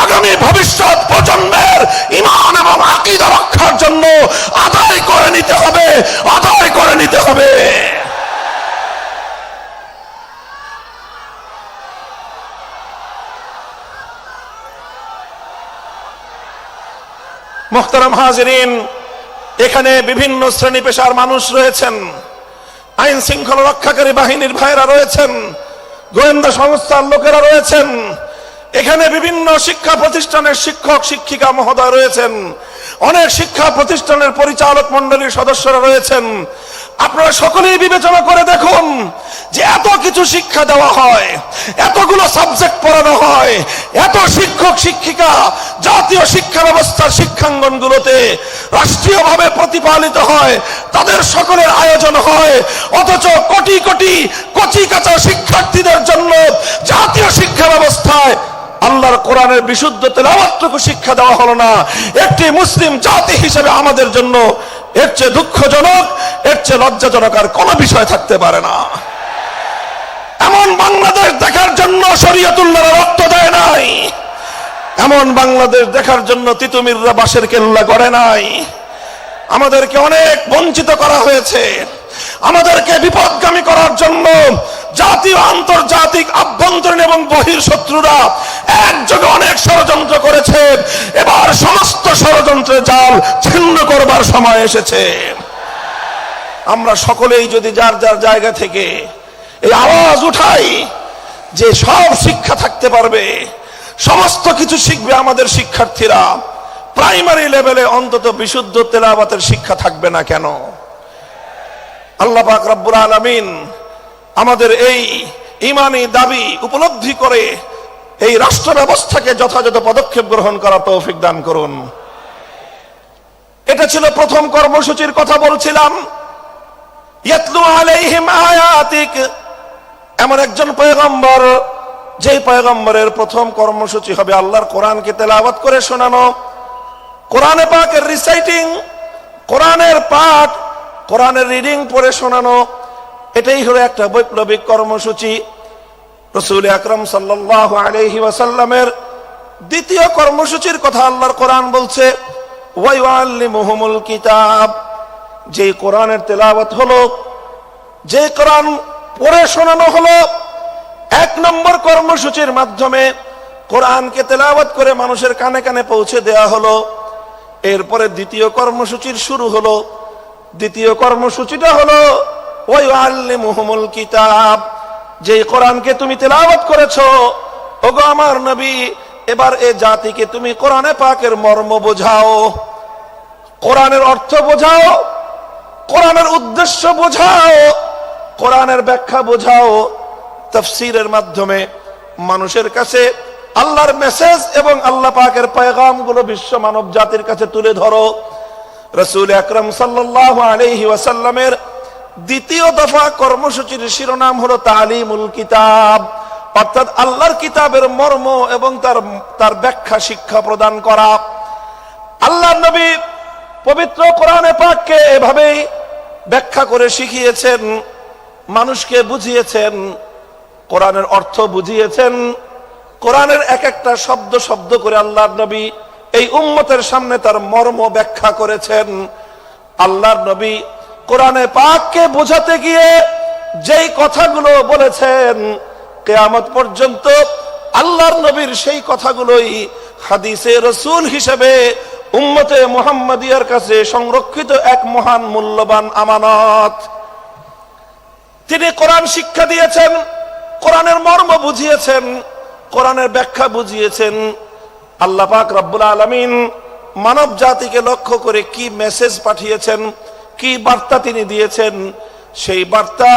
Speaker 1: আগামী ভবিষ্যৎ প্রজন্মের ঈমান এবং আকীদা রক্ষার জন্য আদায় করে নিতে হবে, আদায় করে নিতে হবে। মুহতারাম হাজিরিন, এখানে বিভিন্ন শ্রেণী পেশার মানুষ রয়েছেন। আইন শৃঙ্খলা রক্ষাকারী বাহিনীর ভাইরা রয়েছেন, গোয়েন্দা সংস্থার লোকেরা রয়েছেন, এখানে বিভিন্ন শিক্ষা প্রতিষ্ঠানের শিক্ষক শিক্ষিকা মহোদয় রয়েছেন, অনেক শিক্ষা প্রতিষ্ঠানের পরিচালক মন্ডলীর সদস্যরা রয়েছেন। আপনারা সকলেই বিবেচনা করে দেখুন যে এত কিছু শিক্ষা দেওয়া হয়, এতগুলো সাবজেক্ট পড়ানো হয়, এত শিক্ষক শিক্ষিকা জাতীয় শিক্ষা ব্যবস্থার শিক্ষাঙ্গনগুলোতে রাষ্ট্রীয়ভাবে প্রতিপালিত হয়, তাদের সকলের আয়োজন হয়, অথচ কোটি কোটি কচি কাঁচা শিক্ষার্থীদের জন্য জাতীয় শিক্ষা ব্যবস্থায় আল্লাহর কোরআনের বিশুদ্ধ তেলাওয়াতটুকু শিক্ষা দেওয়া হলো না। একটি মুসলিম জাতি হিসেবে আমাদের জন্য এর চেয়ে দুঃখজনক, এর চেয়ে লজ্জাজনক আর কোনো বিষয় থাকতে পারে না। এমন বাংলাদেশ দেখার জন্য শরীয়তুল্লাহরা রক্ত দেয় নাই, এমন বাংলাদেশ দেখার জন্য তিতুমিররা বাঁশের কেল্লা গড়ে নাই। আমাদেরকে অনেক বঞ্চিত করা হয়েছে, আমাদেরকে বিপদগামী করার জন্য জাতীয় আন্তর্জাতিক আভ্যন্তরীণ এবং বহির শত্রুরা একযোগে অনেক ষড়যন্ত্র করেছে। এবার সমস্ত ষড়যন্ত্রের জাল ছিন্ন করবার সময় এসেছে। আমরা সকলেই যদি যার যার জায়গা থেকে এই আওয়াজ উঠাই যে সব শিক্ষা থাকতে পারবে, সমস্ত কিছু শিখবে আমাদের শিক্ষার্থীরা, প্রাইমারি লেভেলে অন্তত বিশুদ্ধ তেলাওয়াতের শিক্ষা থাকবে না কেন? আল্লাহ পাক রব্বুল আলামিন আমাদের এই ঈমানি দাবি উপলব্ধি করে এই রাষ্ট্র ব্যবস্থাকে যথাযথ পদক্ষেপ গ্রহণ করার তৌফিক দান করুন। এটা ছিল প্রথম কর্মসূচির কথা বলছিলাম। ইয়াতলু আলাইহিম আয়াতিক, এমন একজন পয়গম্বর যে পয়গম্বরের প্রথম কর্মসূচি হবে আল্লাহর কোরআনকে তেলাওয়াত করে শোনানো, কোরআনে পাকের রিসাইটিং, কোরআনের পাঠ, কোরআনের রিডিং পড়ে শোনানো। এটাই হলো একটা বৈপ্লবিক কর্মসূচি। রাসূল আকরাম সাল্লাল্লাহু আলাইহি ওয়াসাল্লামের দ্বিতীয় কর্মসূচির কথা আল্লাহর কোরআন বলছে, ওয়া ইউআল্লিমুহুমুল কিতাব, যে কোরআনের তেলাওয়াত হলো, যে কোরআন পড়ে শোনানো হলো। এক নম্বর কর্মসূচির মাধ্যমে কোরআনকে তেলাওয়াত করে মানুষের কানে কানে পৌঁছে দেয়া হলো। এরপরে দ্বিতীয় কর্মসূচির শুরু হলো। দ্বিতীয় কর্মসূচিটা হলো ওয়া ইউআল্লিমুহুমুল কিতাব, যে কোরআনকে তুমি তেলাওয়াত করেছো, ওগো আমার নবী, এবার এ জাতিকে তুমি কোরআনে পাকের মর্ম বোঝাও, কোরআনের অর্থ বোঝাও, কোরআনের উদ্দেশ্য বোঝাও, কোরআনের ব্যাখ্যা বোঝাও। তাফসীরের মাধ্যমে মানুষের কাছে আল্লাহর মেসেজ এবং আল্লাহ পাকের পয়গামগুলো বিশ্ব মানব জাতির কাছে তুলে ধরো। রাসূল আকরাম সাল্লাল্লাহু আলাইহি ওয়াসাল্লামের দ্বিতীয় দফা কর্মসূচির শিরোনাম হলো তালিমুল কিতাব, অর্থাৎ আল্লাহর কিতাবের মর্ম এবং তার ব্যাখ্যা শিক্ষা প্রদান করা। আল্লাহর নবী পবিত্র কোরআনে পাককে এভাবেই ব্যাখ্যা করে শিখিয়েছেন, মানুষকে বুঝিয়েছেন, কোরআনের অর্থ বুঝিয়েছেন। কোরআনের এক একটা শব্দ শব্দ করে আল্লাহর নবী এই উম্মতের সামনে তার মর্ম ব্যাখ্যা করেছেন। আল্লাহর নবী কোরআনে পাককে বোঝাতে গিয়ে যেই কথাগুলো বলেছেন, কিয়ামত পর্যন্ত আল্লাহর নবীর সেই কথাগুলোই হাদিসে রাসূল হিসেবে উম্মতে মুহাম্মাদিয়ার কাছে সংরক্ষিত এক মহান মূল্যবান আমানত। তিনি কোরআন শিক্ষা দিয়েছেন, কোরআনের মর্ম বুঝিয়েছেন, কোরআনের ব্যাখ্যা বুঝিয়েছেন। আল্লাহ পাক রব্বুল আলামিন মানব জাতিকে লক্ষ্য করে কি মেসেজ পাঠিয়েছেন, কি বার্তা তিনি দিয়েছেন, সেই বার্তা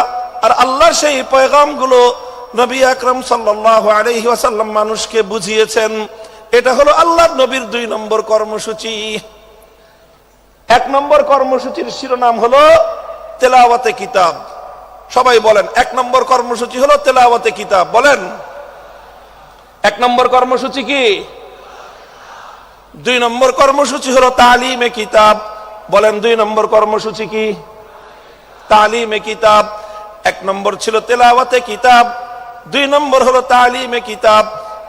Speaker 1: আর আল্লাহর সেই পয়গামগুলো নবী আকরাম সাল্লাল্লাহু আলাইহি ওয়াসাল্লাম মানুষকে বুঝিয়েছেন। এটা হলো আল্লাহর নবীর 2 নম্বর কর্মসূচি। 1 নম্বর কর্মসূচির শিরোনাম হলো তেলাওয়াতে কিতাব। সবাই বলেন, 1 নম্বর কর্মসূচি হলো তেলাওয়াতে কিতাব। বলেন 1 নম্বর কর্মসূচি কি? 2 নম্বর কর্মসূচি হলো তালিমে কিতাব। বলেন 2 নম্বর কর্মসূচি কি? তালিমে কিতাব। 1 নম্বর ছিল তেলাওয়াতে কিতাব, 2 নম্বর হলো তালিমে কিতাব।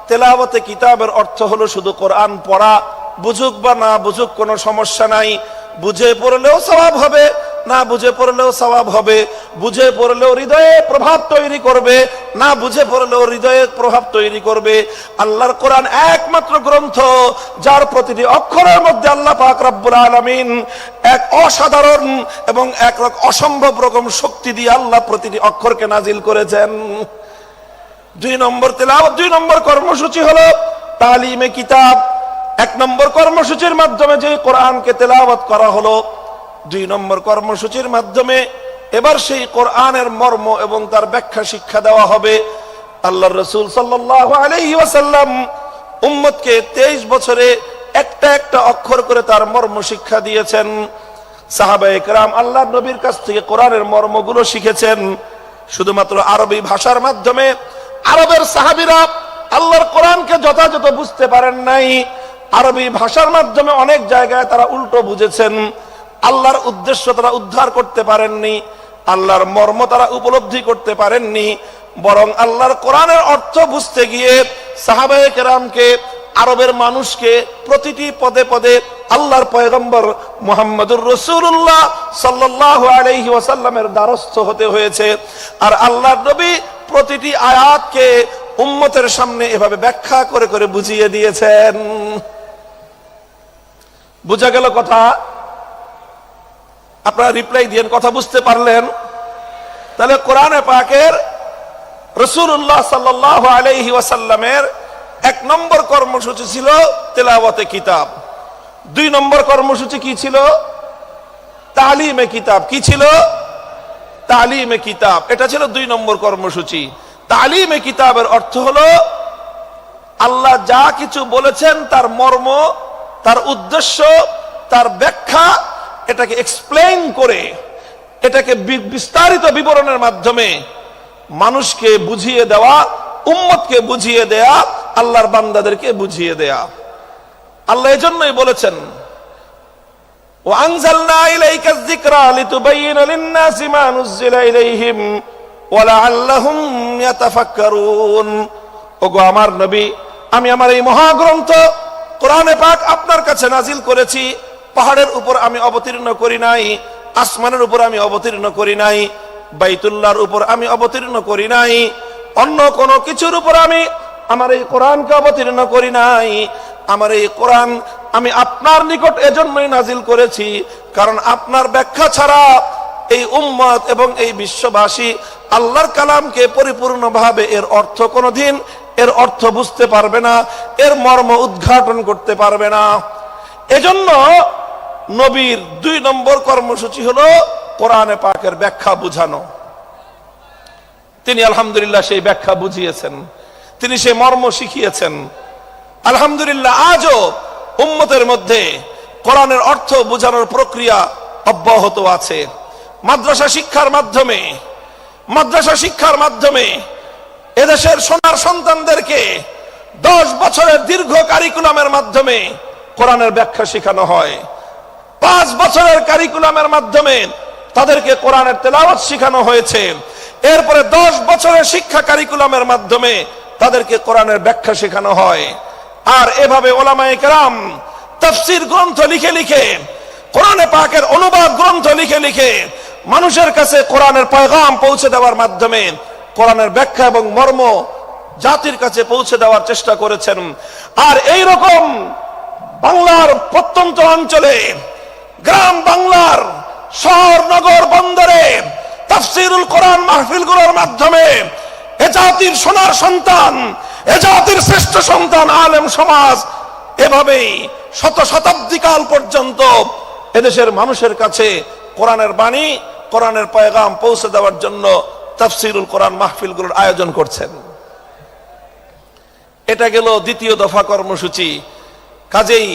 Speaker 1: তেলাওয়াতে কিতাবের অর্থ হলো শুধু কোরআন পড়া, বুঝুক বা না বুঝুক কোনো সমস্যা নাই, বুঝে পড়লেও সওয়াব হবে, না বুঝে পড়লেও সওয়াব হবে, বুঝে পড়লেও হৃদয়ে প্রভাব তৈরি করবে, না বুঝে পড়লেও হৃদয়ে প্রভাব তৈরি করবে। আল্লাহর কোরআন একমাত্র গ্রন্থ যার প্রতিটি অক্ষরের মধ্যে আল্লাহ পাক রব্বুল আলামিন এক অসাধারণ এবং এক অসম্ভব রকম শক্তি দিয়ে আল্লাহ প্রতিটি অক্ষরকে নাজিল করেছেন। 2 নম্বর তেলাওয়াত, 2 নম্বর কর্মসূচি হলো তালিমে কিতাব। 1 নম্বর কর্মসূচির মাধ্যমে যে কোরআনকে তেলাওয়াত করা হলো, 2 নম্বর কর্মসূচির মাধ্যমে এবার সেই কোরআনের মর্ম এবং তার ব্যাখ্যা শিক্ষা দেওয়া হবে। আল্লাহর রাসূল সাল্লাল্লাহু আলাইহি ওয়াসাল্লাম উম্মতকে 23 বছরে একটা একটা অক্ষর করে তার মর্ম শিক্ষা দিয়েছেন। সাহাবায়ে কেরাম আল্লাহর নবীর কাছ থেকে কোরআনের মর্মগুলো শিখেছেন শুধুমাত্র আরবি ভাষার মাধ্যমে। আরবের সাহাবীরা আল্লাহর কোরআনকে যথাযথ বুঝতে পারেন নাই, আরবি ভাষার মাধ্যমে অনেক জায়গায় তারা উল্টো বুঝেছেন। আল্লাহর উদ্দেশ্য তারা উদ্ধার করতে পারেননি, আল্লাহর মর্ম তারা উপলব্ধি করতে পারেননি। বরং আল্লাহর কোরআনের অর্থ বুঝতে গিয়ে সাহাবায়ে কেরামকে, আরবের মানুষকে প্রতিটি পদে পদে আল্লাহর পয়গম্বর মুহাম্মদুর রাসূলুল্লাহ সাল্লাল্লাহু আলাইহি ওয়াসাল্লামের দ্বারস্থ হতে হয়েছে। আর আল্লাহর নবী প্রতিটি আয়াতকে উম্মতের সামনে এভাবে ব্যাখ্যা করে করে বুঝিয়ে দিয়েছেন। বুঝা গেল কথা? আপনারা রিপ্লাই দিয়েন, কথা বুঝতে পারলেন? তাহলে কোরআনে পাকের রাসূলুল্লাহ সাল্লাল্লাহু আলাইহি ওয়াসাল্লামের 1 নম্বর কর্মসূচি ছিল তেলাওয়াতে কিতাব। 2 নম্বর কর্মসূচি কি ছিল? তালিমে কিতাব। কি ছিল? তালিমে কিতাব। এটা ছিল 2 নম্বর কর্মসূচি। তালিমে কিতাবের অর্থ হলো আল্লাহ যা কিছু বলেছেন তার মর্ম, তার উদ্দেশ্য, তার ব্যাখ্যা, এটাকে এক্সপ্লেইন করে, এটাকে বিস্তারিত বিবরণের মাধ্যমে মানুষকে বুঝিয়ে দেওয়া, উম্মতকে বুঝিয়ে দেয়া, আল্লাহর বান্দাদেরকে বুঝিয়ে দেয়া। আল্লাহ এজন্যই বলেছেন, وَأَنزَلْنَا إِلَيْكَ الذِّكْرَى لِتُبَيِّنَ لِلنَّاسِ مَا نُزِّلَ إِلَيْهِمْ وَلَعَلَّهُمْ يَتَفَكَّرُونَ। ওগো আমার নবী, আমি আমার এই মহাগ্রন্থ কোরআনে পাক আপনার কাছে নাজিল করেছি। পাহাড়ের উপর আমি অবতীর্ণ করি নাই, আসমানের উপর আমি অবতীর্ণ করি নাই, বাইতুল্লাহর উপর আমি অবতীর্ণ করি নাই, অন্য কোন কিছুর উপর আমি আমার এই কোরআনকে অবতীর্ণ করি নাই। আমার এই কোরআন আমি আপনার নিকট এজন্যই নাজিল করেছি কারণ আপনার ব্যাখ্যা ছাড়া এই উম্মত এবং এই বিশ্ববাসী আল্লাহর কালামকে পরিপূর্ণভাবে এর অর্থ কোনদিন এর অর্থ বুঝতে পারবে না, এর মর্ম উদ্ঘাটন করতে পারবে না। এজন্য নবীর 2 নম্বর কর্মসূচি হলো কোরআনে পাকের ব্যাখ্যা বুঝানো। তিনি আলহামদুলিল্লাহ সেই ব্যাখ্যা বুঝিয়েছেন, তিনি সেই মর্ম শিখিয়েছেন। আলহামদুলিল্লাহ আজও উম্মতের মধ্যে কোরআনের অর্থ বোঝানোর প্রক্রিয়া অব্যাহত আছে। মাদ্রাসা শিক্ষার মাধ্যমে এদেশের সোনার সন্তানদেরকে 10 বছরের দীর্ঘ কারিকুলামের মাধ্যমে কোরআনের ব্যাখ্যা শেখানো হয়। 5 বছরের কারিকুলামের মাধ্যমে তাদেরকে কোরআনের তেলাওয়াত শেখানো হয়েছে। এরপরে 10 বছরের শিক্ষা কারিকুলামের মাধ্যমে তাদেরকে কোরআনের ব্যাখ্যা শেখানো হয়। আর এভাবে ওলামায়ে কেরাম তাফসীর গ্রন্থ লিখে কোরআনে পাকের অনুবাদ গ্রন্থ লিখে মানুষের কাছে কোরআনের পয়গাম পৌঁছে দেওয়ার মাধ্যমে কোরআনের ব্যাখ্যা এবং মর্ম জাতির কাছে পৌঁছে দেওয়ার চেষ্টা করেছেন। আর এই রকম বাংলার প্রত্যন্ত অঞ্চলে, গ্রাম বাংলার শহর নগর বন্দরে তাফসীরুল কোরআন মাহফিলগুলোর মাধ্যমে এ জাতির সোনার সন্তান, এ জাতির শ্রেষ্ঠ সন্তান আলেম সমাজ এভাবেই শতাব্দী কাল পর্যন্ত এদেশের মানুষের কাছে কোরআনের বাণী, কোরআনের পয়গাম পৌঁছে দেওয়ার জন্য তাফসীরুল কোরআন মাহফিলগুলোর আয়োজন করছেন। এটা গেল দ্বিতীয় দফা কর্মসূচি। কাজেই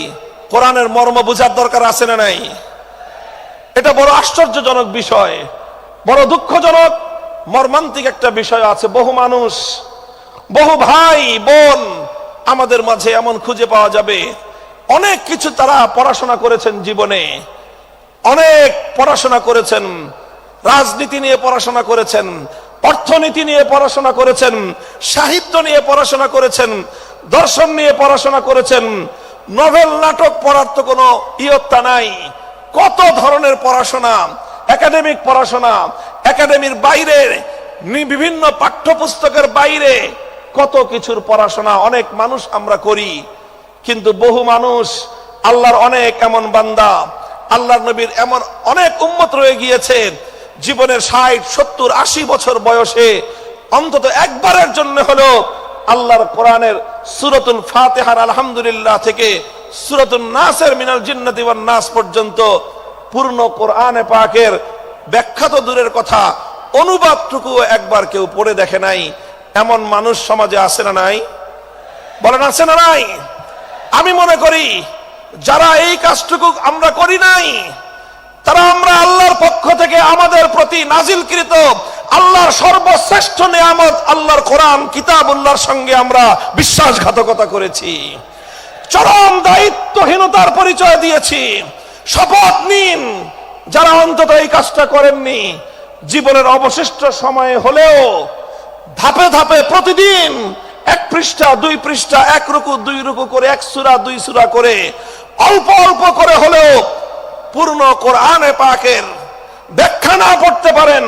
Speaker 1: কোরআনের মর্ম বোঝার দরকার আছে না নাই? এটা বড় আশ্চর্যজনক বিষয়, বড় দুঃখজনক মর্মান্তিক একটা বিষয় আছে। বহু মানুষ, বহু ভাই বোন আমাদের মাঝে এমন খুঁজে পাওয়া যাবে, অনেক কিছু তারা পড়াশোনা করেছেন জীবনে, অনেক পড়াশোনা করেছেন, রাজনীতি নিয়ে পড়াশোনা করেছেন, অর্থনীতি নিয়ে পড়াশোনা করেছেন, সাহিত্য নিয়ে পড়াশোনা করেছেন, দর্শন নিয়ে পড়াশোনা করেছেন। নভেল নাটক পড়ার তো কোনো ইয়ত্তা নাই। কত ধরনের পড়াশোনা, একাডেমিক পড়াশোনা, একাডেমির বাইরে বিভিন্ন পাঠ্যপুস্তকের বাইরে কত কিছুর পড়াশোনা অনেক মানুষ আমরা করি। কিন্তু বহু মানুষ, আল্লাহর অনেক এমন বান্দা, আল্লাহর নবীর এমন অনেক উম্মত রয়ে গিয়েছে, জীবনের 60, 70, 80 বছর বয়সে অন্তত একবারের জন্য হলো আল্লাহর কোরআনের সূরাতুল ফাতিহার আলহামদুলিল্লাহ থেকে সূরাতুন নাসের মিনাল জিন্নাতি ওয়ান নাস পর্যন্ত পূর্ণ কোরআনে পাকের ব্যাখ্যা তো দূরের কথা, অনুবাদটুকু একবার কেউ পড়ে দেখে নাই। এমন মানুষ সমাজে আছে না নাই? বলেন আছে না নাই? আমি মনে করি যারা এই কাজটুকু আমরা করি নাই, তারা আমরা আল্লাহর পক্ষ থেকে আমাদের প্রতি নাজিলকৃত আল্লাহর সর্বশ্রেষ্ঠ নিয়ামত আল্লাহর কোরআন কিতাবুল্লাহর সঙ্গে আমরা বিশ্বাসঘাতকতা করেছি, চরম দায়িত্বহীনতার পরিচয় দিয়েছি। শপথ নিন, যারা অন্তত এই কাজটা করেননি, জীবনের অবশিষ্ট সময়ে হলেও ধাপে ধাপে প্রতিদিন 1 পৃষ্ঠা 2 পৃষ্ঠা, 1 রুকু 2 রুকু করে, 1 সূরা 2 সূরা করে, অল্প অল্প করে হলেও পূর্ণ কোরআনে পাকের ব্যাখ্যা না পড়তে পারেন,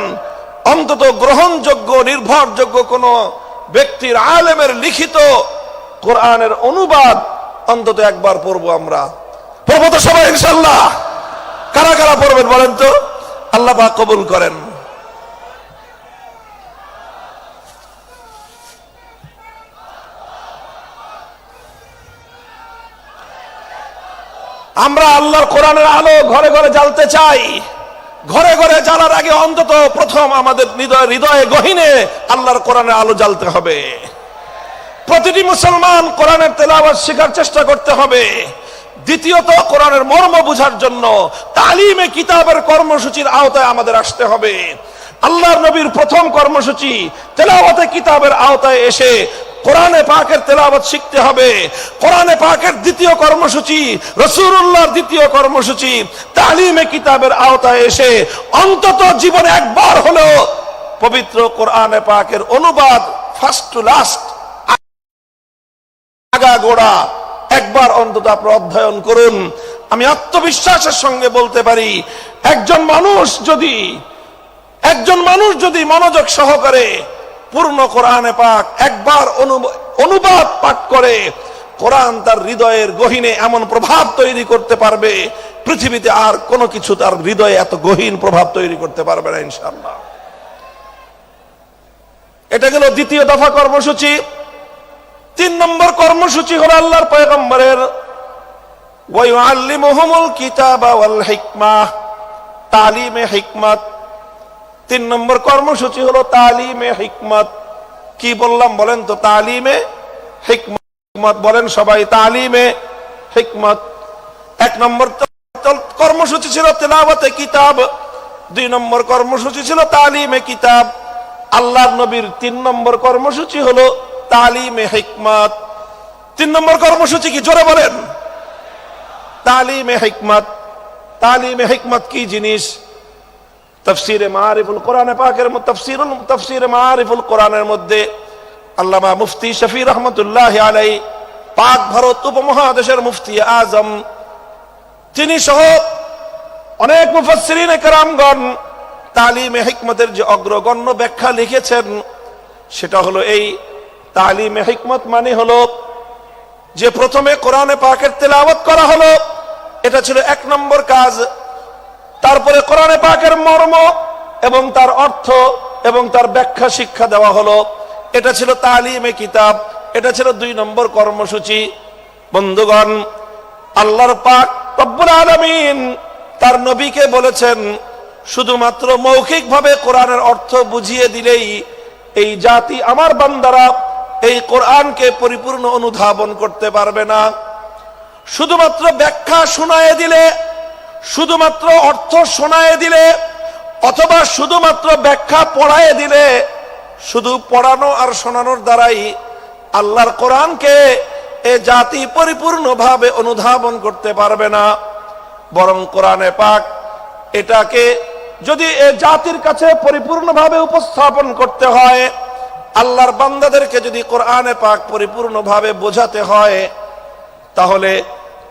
Speaker 1: অন্তত গ্রহণযোগ্য নির্ভরযোগ্য কোন ব্যক্তির, আলেমের লিখিত কোরআনের অনুবাদ অন্তত একবার পড়বো। আমরা পড়বো তো সবাই ইনশাআল্লাহ? কারা কারা পড়বেন বলেন তো? আল্লাহ পাক কবুল করেন। আমরা আল্লাহর কোরআনের আলো ঘরে ঘরে জ্বালতে চাই। ঘরে ঘরে জ্বালার আগে অন্তত প্রথম আমাদের হৃদয়ে গহীনে আল্লাহর কোরআনের আলো জ্বালতে হবে। প্রতিটি মুসলমান কোরআনের তেলাওয়াত শেখার চেষ্টা করতে হবে। দ্বিতীয়ত, কোরআনের মর্ম বোঝার জন্য তালিমে কিতাবের কর্মসূচির আওতায় আমাদের আসতে হবে। আল্লাহর নবীর প্রথম কর্মসূচি তেলাওয়াতে কিতাবের আওতায় এসে কোরআনে পাকের তেলাওয়াত শিখতে হবে। কোরআনে পাকের দ্বিতীয় কর্মসূচি, রাসূলুল্লাহর দ্বিতীয় কর্মসূচি তালিমে কিতাবের আওতায় এসে অন্তত জীবনে একবার হলেও পবিত্র কোরআনে পাকের অনুবাদ ফার্স্ট টু লাস্ট, আগা গোড়া একবার অন্তত আপনি অধ্যয়ন করুন। আমি আত্মবিশ্বাসের সঙ্গে বলতে পারি, একজন মানুষ যদি মনোযোগ সহকারে পূর্ণ কোরআনে পাক একবার অনুবাদ পাঠ করে, কোরআন তার হৃদয়ের গহীনে এমন প্রভাব তৈরি করতে পারবে, পৃথিবীতে আর কোনো কিছু তার হৃদয়ে এত গহীন প্রভাব তৈরি করতে পারবে না ইনশাআল্লাহ। এটা গেল দ্বিতীয় দফা কর্মসূচি। 3 নম্বর কর্মসূচি হলো আল্লাহর পয়গম্বরের ওয়া ইউআল্লিমুহুমুল কিতাবা ওয়াল হিকমাহ, তালিমে হিকমত। 3 নম্বর কর্মসূচি হলো তালিমে হিকমত। কি বললাম বলেন তো? তালিমে হিকমত বলেন সবাই, তালিমে হিকমত। 1 নম্বর কর্মসূচি ছিল তেলাওয়াতে কিতাব, 2 নম্বর কর্মসূচি ছিল তালিমে কিতাব। আল্লাহর নবীর 3 নম্বর কর্মসূচি হলো তালিমে হিকমত। 3 নম্বর কর্মসূচি কি, জোরে বলেন? তালিমে হিকমত। তালিমে হিকমত কি জিনিস? তাফসীরে মাআরিফুল কোরআনে পাকের তাফসীরে মাআরিফুল কোরআনের মধ্যে আল্লামা মুফতি শফি রহমতুল্লাহ আলাইহি, পাক ভারত উপমহাদেশের মুফতি আজম, তিনি সহ অনেক মুফাসসিরিনে কেরামগণ তালিমে হিকমতের যে অগ্রগণ্য ব্যাখ্যা লিখেছেন, সেটা হলো এই তালিমে হিকমত মানে হলো যে প্রথমে কোরআনে পাকের তেলাওয়াত করা হলো, এটা ছিল 1 নম্বর কাজ। তারপরে কোরআনে পাকের মর্ম এবং তার অর্থ এবং তার ব্যাখ্যা শিক্ষা দেওয়া হলো, এটা ছিল তালিমে কিতাব, এটা ছিল 2 নম্বর কর্মসূচি। বন্ধুগণ, আল্লাহর পাক রব্বুল আলামিন তার নবীকে বলেছেন, শুধুমাত্র মৌখিকভাবে কোরআনের অর্থ বুঝিয়ে দিলেই এই জাতি আমার বান্দারা এই কোরআনকে পরিপূর্ণ অনুধাবন করতে পারবে না। শুধুমাত্র ব্যাখ্যা শোনায়ে দিলে, শুধুমাত্র অর্থ শোনায়ে দিলে, অথবা শুধুমাত্র ব্যাখ্যা পড়ায়ে দিলে, শুধু পড়ানো আর শোনানোর দ্বারাই আল্লাহর কোরআনকে এ জাতি পরিপূর্ণভাবে অনুধাবন করতে পারবে না। বরং কোরআনে পাক এটাকে যদি এ জাতির কাছে পরিপূর্ণভাবে উপস্থাপন করতে হয়, আল্লাহর বান্দাদেরকে যদি কোরআনে পাক পরিপূর্ণভাবে বোঝাতে হয়, তাহলে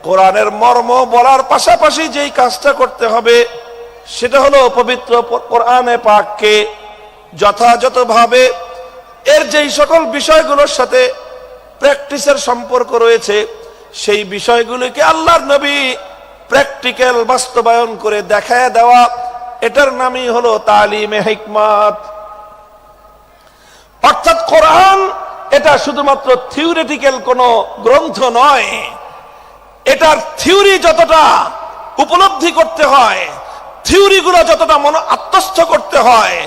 Speaker 1: কোরআনের মর্ম বলার পাশাপাশি যেই কাজটা করতে হবে সেটা হলো পবিত্র কোরআনে পাককে যথাযথভাবে এর যেই সকল বিষয়গুলোর সাথে প্র্যাকটিসের সম্পর্ক রয়েছে, সেই বিষয়গুলিকে আল্লাহর নবী প্র্যাকটিক্যাল বাস্তবায়ন করে দেখায় দেওয়া, এটার নামই হলো তালিমে হিকমত। অর্থাৎ কোরআন এটা শুধুমাত্র থিওরিটিক্যাল কোনো গ্রন্থ নয়, এটার থিওরি যতটা উপলব্ধি করতে হয়, থিওরিগুলো যতটা আত্মস্থ করতে হয়,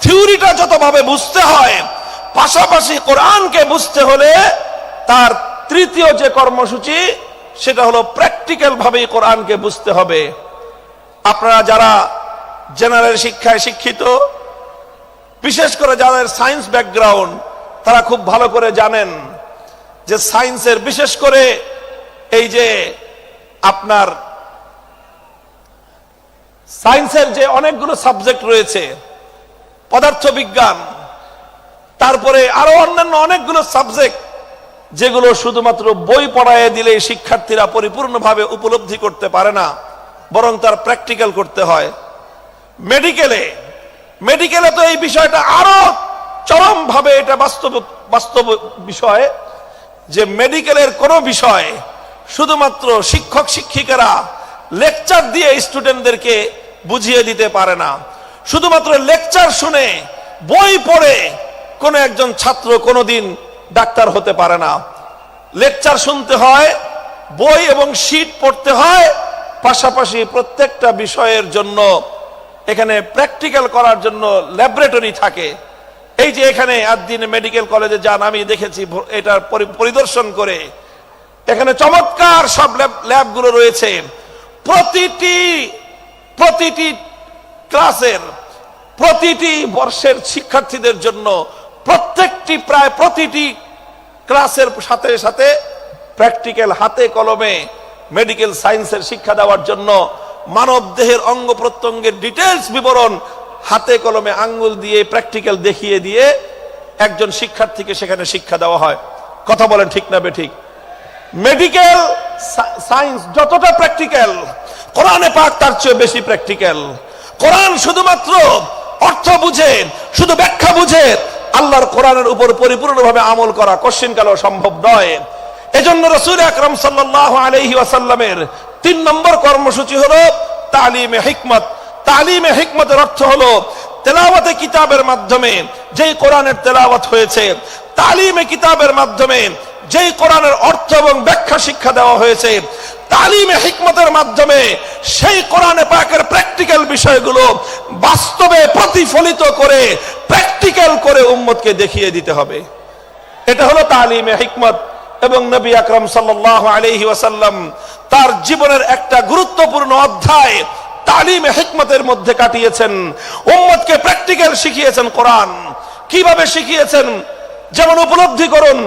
Speaker 1: থিওরিটা যতভাবে বুঝতে হয়, পাশাপাশি কোরআনকে বুঝতে হলে তার তৃতীয় যে কর্মসূচি সেটা হলো প্র্যাকটিক্যাল ভাবেই কোরআনকে বুঝতে হবে। আপনারা যারা জেনারেল শিক্ষায় শিক্ষিত, বিশেষ করে যাদের সায়েন্স ব্যাকগ্রাউন্ড, তারা খুব ভালো করে জানেন যে সায়েন্সের বিশেষ করে এই যে আপনার সায়েন্সের যে অনেকগুলো সাবজেক্ট রয়েছে, পদার্থবিজ্ঞান, তারপরে আরো অন্যান্য অনেকগুলো সাবজেক্ট, যেগুলো শুধুমাত্র বই পড়ায় দিলে শিক্ষার্থীরা পরিপূর্ণভাবে উপলব্ধি করতে পারে না, বরং তার প্র্যাকটিক্যাল করতে হয়। মেডিকেলে তো এই বিষয়টা আরো চরম ভাবে, এটা বাস্তব বিষয় যে মেডিকেলের কোনো বিষয় শুধুমাত্র শিক্ষক শিক্ষিকারা লেকচার দিয়ে স্টুডেন্টদেরকে বুঝিয়ে দিতে পারে না। শুধুমাত্র লেকচার শুনে, বই পড়ে কোন একজন ছাত্র কোনোদিন ডাক্তার হতে পারে না। লেকচার শুনতে হয়, বই এবং শীট পড়তে হয়, পাশাপাশি প্রত্যেকটা বিষয়ের জন্য এখানে প্র্যাকটিক্যাল করার জন্য ল্যাবরেটরি থাকে। এই যে এখানে আদ্দিন মেডিকেল কলেজে যান, আমি দেখেছি এটার পরিদর্শন করে, এখানে চমৎকার সব ল্যাবগুলো রয়েছে। প্রতিটি ক্লাসের, প্রতিটি বর্ষের শিক্ষার্থীদের জন্য প্রায় প্রতিটি ক্লাসের সাথে সাথে প্র্যাকটিক্যাল, হাতে কলমে মেডিকেল সায়েন্সের শিক্ষা দেওয়ার জন্য মানব দেহের অঙ্গ প্রত্যঙ্গের ডিটেলস বিবরণ হাতে কলমে আঙ্গুল দিয়ে প্র্যাকটিক্যাল দেখিয়ে দিয়ে একজন শিক্ষার্থীকে সেখানে শিক্ষা দেওয়া হয়। কথা বলেন ঠিক না বেঠিক? মেডিকেল সায়েন্স যতটা প্র্যাকটিক্যাল, কোরআনে পাক তার চেয়ে বেশি প্র্যাকটিক্যাল। কোরআন শুধুমাত্র অর্থ বুঝে, শুধু ব্যাখ্যা বুঝে আল্লাহর কোরআনের উপর পরিপূর্ণভাবে আমল করা কোশ্চিনকালেও সম্ভব নয়। এজন্য রাসূল আকরাম সাল্লাল্লাহু আলাইহি ওয়াসাল্লামের 3 নম্বর কর্মসূচি হলো তালিমে হিকমত। তালিমে হিকমতের অর্থ হলো তেলাওয়াতে কিতাবের মাধ্যমে যেই কোরআনের তেলাওয়াত হয়েছে, তালিমে কিতাবের মাধ্যমে যেই কোরআনের অর্থ এবং ব্যাখ্যা শিক্ষা দেওয়া হয়েছে, তালিমে হিকমতের মাধ্যমে সেই কোরআনে পাকের প্র্যাকটিক্যাল বিষয়গুলো বাস্তবে প্রতিফলিত করে, প্র্যাকটিক্যাল করে উম্মতকে দেখিয়ে দিতে হবে। এটা হলো তালিমে হিকমত। এবং নবী আকরাম সাল্লাল্লাহু আলাইহি ওয়াসাল্লাম তার জীবনের একটা গুরুত্বপূর্ণ অধ্যায় তালিমে হিকমতের মধ্যে কাটিয়েছেন, উম্মতকে প্র্যাকটিক্যাল শিখিয়েছেন। কোরআন কিভাবে শিখিয়েছেন যেমন উপলব্ধি করুন।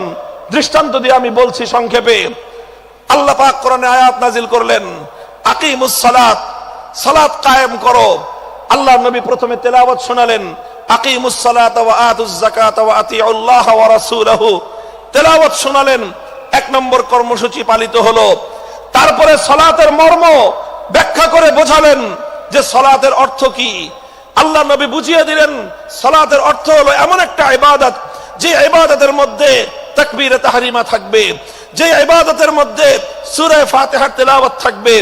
Speaker 1: দৃষ্টান্ত দিয়ে আমি বলছি সংক্ষেপে। আল্লাহ পাক কোরআনে আয়াত নাজিল করলেন, আকিমুস সালাত, সালাত কায়েম করো। আল্লাহর নবী প্রথমে তেলাওয়াত শোনালেন, আকিমুস সালাত ওয়া আতুজ যাকাত ওয়া আতিউল্লাহ ওয়া রাসূলহু। তেলাওয়াত শোনালেন, এক নম্বর কর্মসূচি পালিত হলো। তারপরে সালাতের মর্ম ব্যাখ্যা করে বোঝালেন যে সালাতের অর্থ কি। আল্লাহ নবী বুঝিয়ে দিলেন সালাতের অর্থ হলো এমন একটা ইবাদত যে ইবাদতের মধ্যে তাকবীরে তাহরিমা থাকবে, যে ইবাদতের মধ্যে সূরা ফাতিহার তেলাওয়াত থাকবে,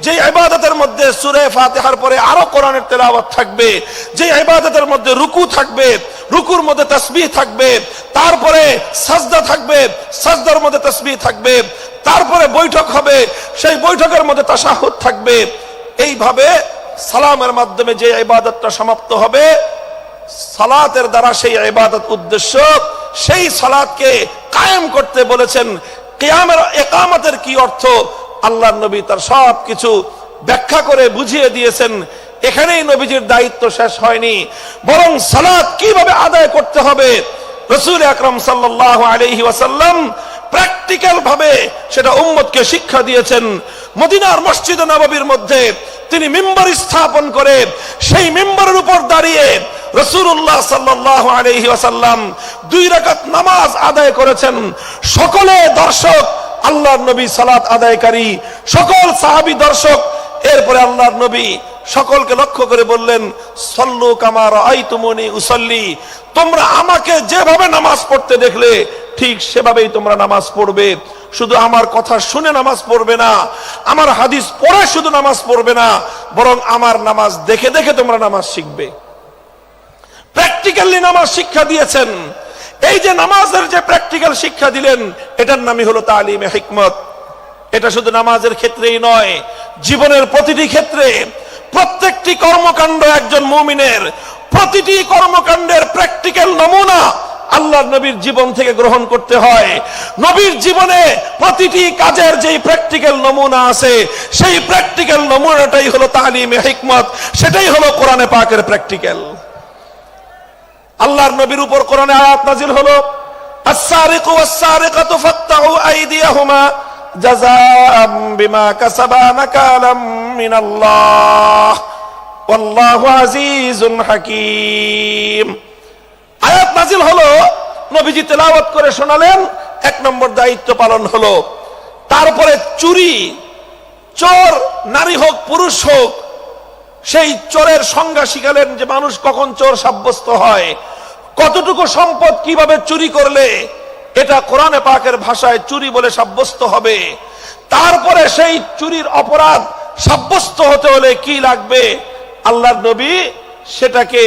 Speaker 1: যে ইবাদতের মধ্যে সূরা ফাতিহার পরে আরো কোরআনের তেলাওয়াত থাকবে, যে ইবাদতের মধ্যে রুকু থাকবে, রুকুর মধ্যে তাসবিহ থাকবে, তারপরে সাজদা থাকবে, সাজদার মধ্যে তাসবিহ থাকবে, তারপরে বৈঠক হবে, সেই বৈঠকের মধ্যে তাশাহুদ থাকবে। এইভাবে সালামের মাধ্যমে যে ইবাদতটা সমাপ্ত হবে, সালাতের দ্বারা সেই ইবাদত উদ্দেশ্য, সেই সালাতকে কায়েম করতে বলেছেন। কিয়ামের ইকামতের কি অর্থ আল্লাহর নবী তার সব কিছু ব্যাখ্যা করে বুঝিয়ে দিয়েছেন। এখানেই নবীজির দায়িত্ব শেষ হয়নি, বরং সালাত কিভাবে আদায় করতে হবে রাসূল আকরাম সাল্লাল্লাহু আলাইহি ওয়াসাল্লাম প্র্যাকটিক্যাল ভাবে সেটা উম্মতকে শিক্ষা দিয়েছেন। মদিনার মসজিদ নববীর মধ্যে তিনি মিম্বার স্থাপন করে সেই মিম্বারের উপর দাঁড়িয়ে রাসূলুল্লাহ সাল্লাল্লাহু আলাইহি ওয়াসাল্লাম 2 রাকাত নামাজ আদায় করেছেন। সকলে দর্শক, আল্লাহর নবী সালাত আদায়কারী, সকল সাহাবী দর্শক। এরপরে আল্লাহর নবী সকলকে লক্ষ্য করে বললেন, সল্লু কামা রাআইতুমুনি উসাল্লি, তোমরা আমাকে যেভাবে নামাজ পড়তে দেখলে ঠিক সেভাবেই তোমরা নামাজ পড়বে। শুধু আমার কথা শুনে নামাজ পড়বে না, আমার হাদিস পড়ে শুধু নামাজ পড়বে না, বরং আমার নামাজ দেখে দেখে তোমরা নামাজ শিখবে। প্র্যাকটিক্যালি নামাজ শিক্ষা দিয়েছেন। এই যে নামাজের যে প্র্যাকটিক্যাল শিক্ষা দিলেন, এটার নামই হলো তালিমে হিকমত। এটা শুধু নামাজের ক্ষেত্রেই নয়, জীবনের প্রতিটি ক্ষেত্রে, প্রত্যেকটি কর্মকাণ্ড একজন মুমিনের, প্রতিটি কর্মকাণ্ডের প্র্যাকটিক্যাল নমুনা আল্লাহর নবীর জীবন থেকে গ্রহণ করতে হয়। নবীর জীবনে প্রতিটি কাজের যেই প্র্যাকটিক্যাল নমুনা আছে, সেই প্র্যাকটিক্যাল নমুনাটাই হলো তালিমে হিকমত, সেটাই হলো কোরআনে পাকের প্র্যাকটিক্যাল। আল্লাহর নবীর উপর কোরআনে আয়াত নাজিল হলো, আস-সারিকু ওয়াস-সারিকাতু ফাকতাউ আইদিয়াহুমা জাযাআম বিমা কাসাবা নাকালাম মিনাল্লাহ ওয়াল্লাহু আজিজুন হাকীম। আয়াত নাজিল হলো, নবীজি তেলাওয়াত করে শোনালেন, 1 নম্বর দায়িত্ব পালন হলো। তারপরে চুরি, চোর নারী হোক পুরুষ হোক, সেই চোরের সংজ্ঞা শিখালেন যে মানুষ কখন চোর সাব্যস্ত হয়, কতটুকু সম্পদ কিভাবে চুরি করলে এটা কোরআনে পাকের ভাষায় চুরি বলে সাব্যস্ত হবে। তারপরে সেই চুরির অপরাধ সাব্যস্ত হতে হলে কি লাগবে, আল্লাহর নবী সেটাকে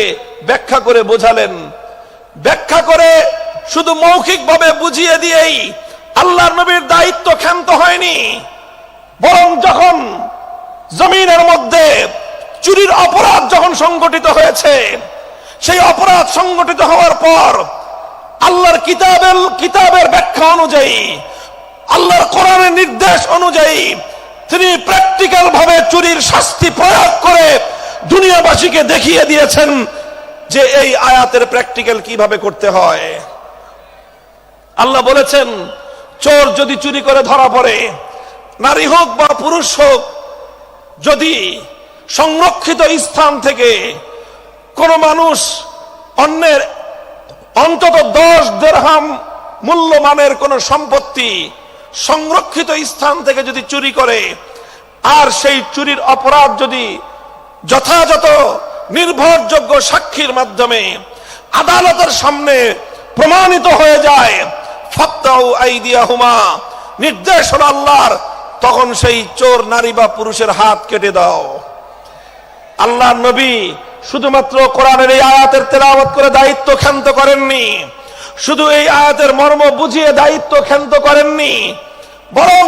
Speaker 1: ব্যাখ্যা করে বোঝালেন। ব্যাখ্যা করে শুধু মৌখিকভাবে বুঝিয়ে দিয়েই আল্লাহর নবীর দায়িত্ব ক্ষান্ত হয়নি, বরং যখন জমিনের মধ্যে চুরির অপরাধ যখন সংগঠিত হয়েছে, সেই অপরাধ সংগঠিত হওয়ার পর আল্লাহর কিতাবের ব্যাখ্যা অনুযায়ী, আল্লাহর কোরআনের নির্দেশ অনুযায়ী তিনি প্র্যাকটিক্যাল ভাবে চুরির শাস্তি প্রয়োগ করে দুনিয়াবাসীকে দেখিয়ে দিয়েছেন যে এই আয়াতের প্র্যাকটিক্যাল কিভাবে করতে হয়। আল্লাহ বলেছেন, চোর যদি চুরি করে ধরা পড়ে, নারী হোক বা পুরুষ হোক, যদি সংরক্ষিত স্থান থেকে কোন মানুষ অন্যের অন্তত 10 দিরহাম মূল্যমানের কোন সম্পত্তি সংরক্ষিত স্থান থেকে যদি চুরি করে, আর সেই চুরির অপরাধ যদি যথাযথ নির্ভরযোগ্য সাক্ষীর মাধ্যমে আদালতের সামনে প্রমাণিত হয়ে যায়, ফাকতাউ আইদিয়াহুমা, নির্দেশ হলো আল্লাহর, তখন সেই চোর নারী বা পুরুষের হাত কেটে দাও। আল্লাহর নবী শুধুমাত্র কোরআনের এই আয়াতের তেলাওয়াত করে দায়িত্ব ক্ষান্ত করেননি, শুধু এই আয়াতের মর্ম বুঝিয়ে দায়িত্ব ক্ষান্ত করেননি, বরং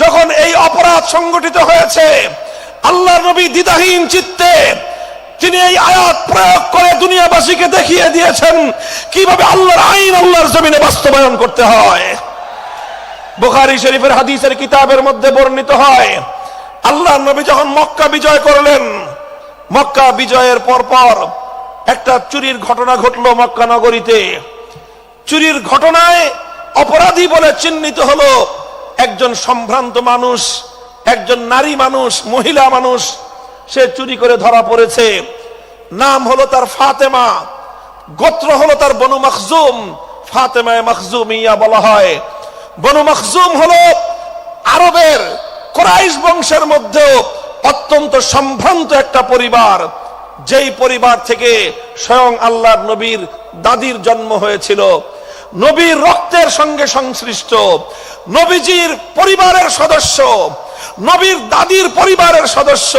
Speaker 1: যখন এই অপরাধ সংগঠিত হয়েছে, আল্লাহর নবী দ্বিধাহীন চিত্তে তিনি এই আয়াত প্রয়োগ করে দুনিয়াবাসীকে দেখিয়ে দিয়েছেন কিভাবে আল্লাহর আইন আল্লাহর জমিনে বাস্তবায়ন করতে হয়। বুখারী শরীফের হাদিসের কিতাবের মধ্যে বর্ণিত হয়, আল্লাহ নবী যখন মক্কা বিজয় করলেন, মক্কা বিজয়ের পর একটা চুরির ঘটনা ঘটলো মক্কা নগরীতে। চুরির ঘটনায় অপরাধী বলে চিহ্নিত হলো একজন সম্ভ্রান্ত মানুষ, একজন নারী মানুষ, মহিলা মানুষ। সে চুরি করে ধরা পড়েছে। নাম হলো তার ফাতেমা, গোত্র হলো তার বনু মখজুম। ফাতেমায়ে মখজুমিয়া বলা হয়। বনু মখজুম হলো আরবের কুরাইশ বংশের মধ্যে অত্যন্ত সম্ভ্রান্ত একটা পরিবার, যেই পরিবার থেকে স্বয়ং আল্লাহর নবীর দাদির জন্ম হয়েছিল, নবীর রক্তের সঙ্গে সংশ্লিষ্ট, নবীজির পরিবারের সদস্য, নবীর দাদির পরিবারের সদস্য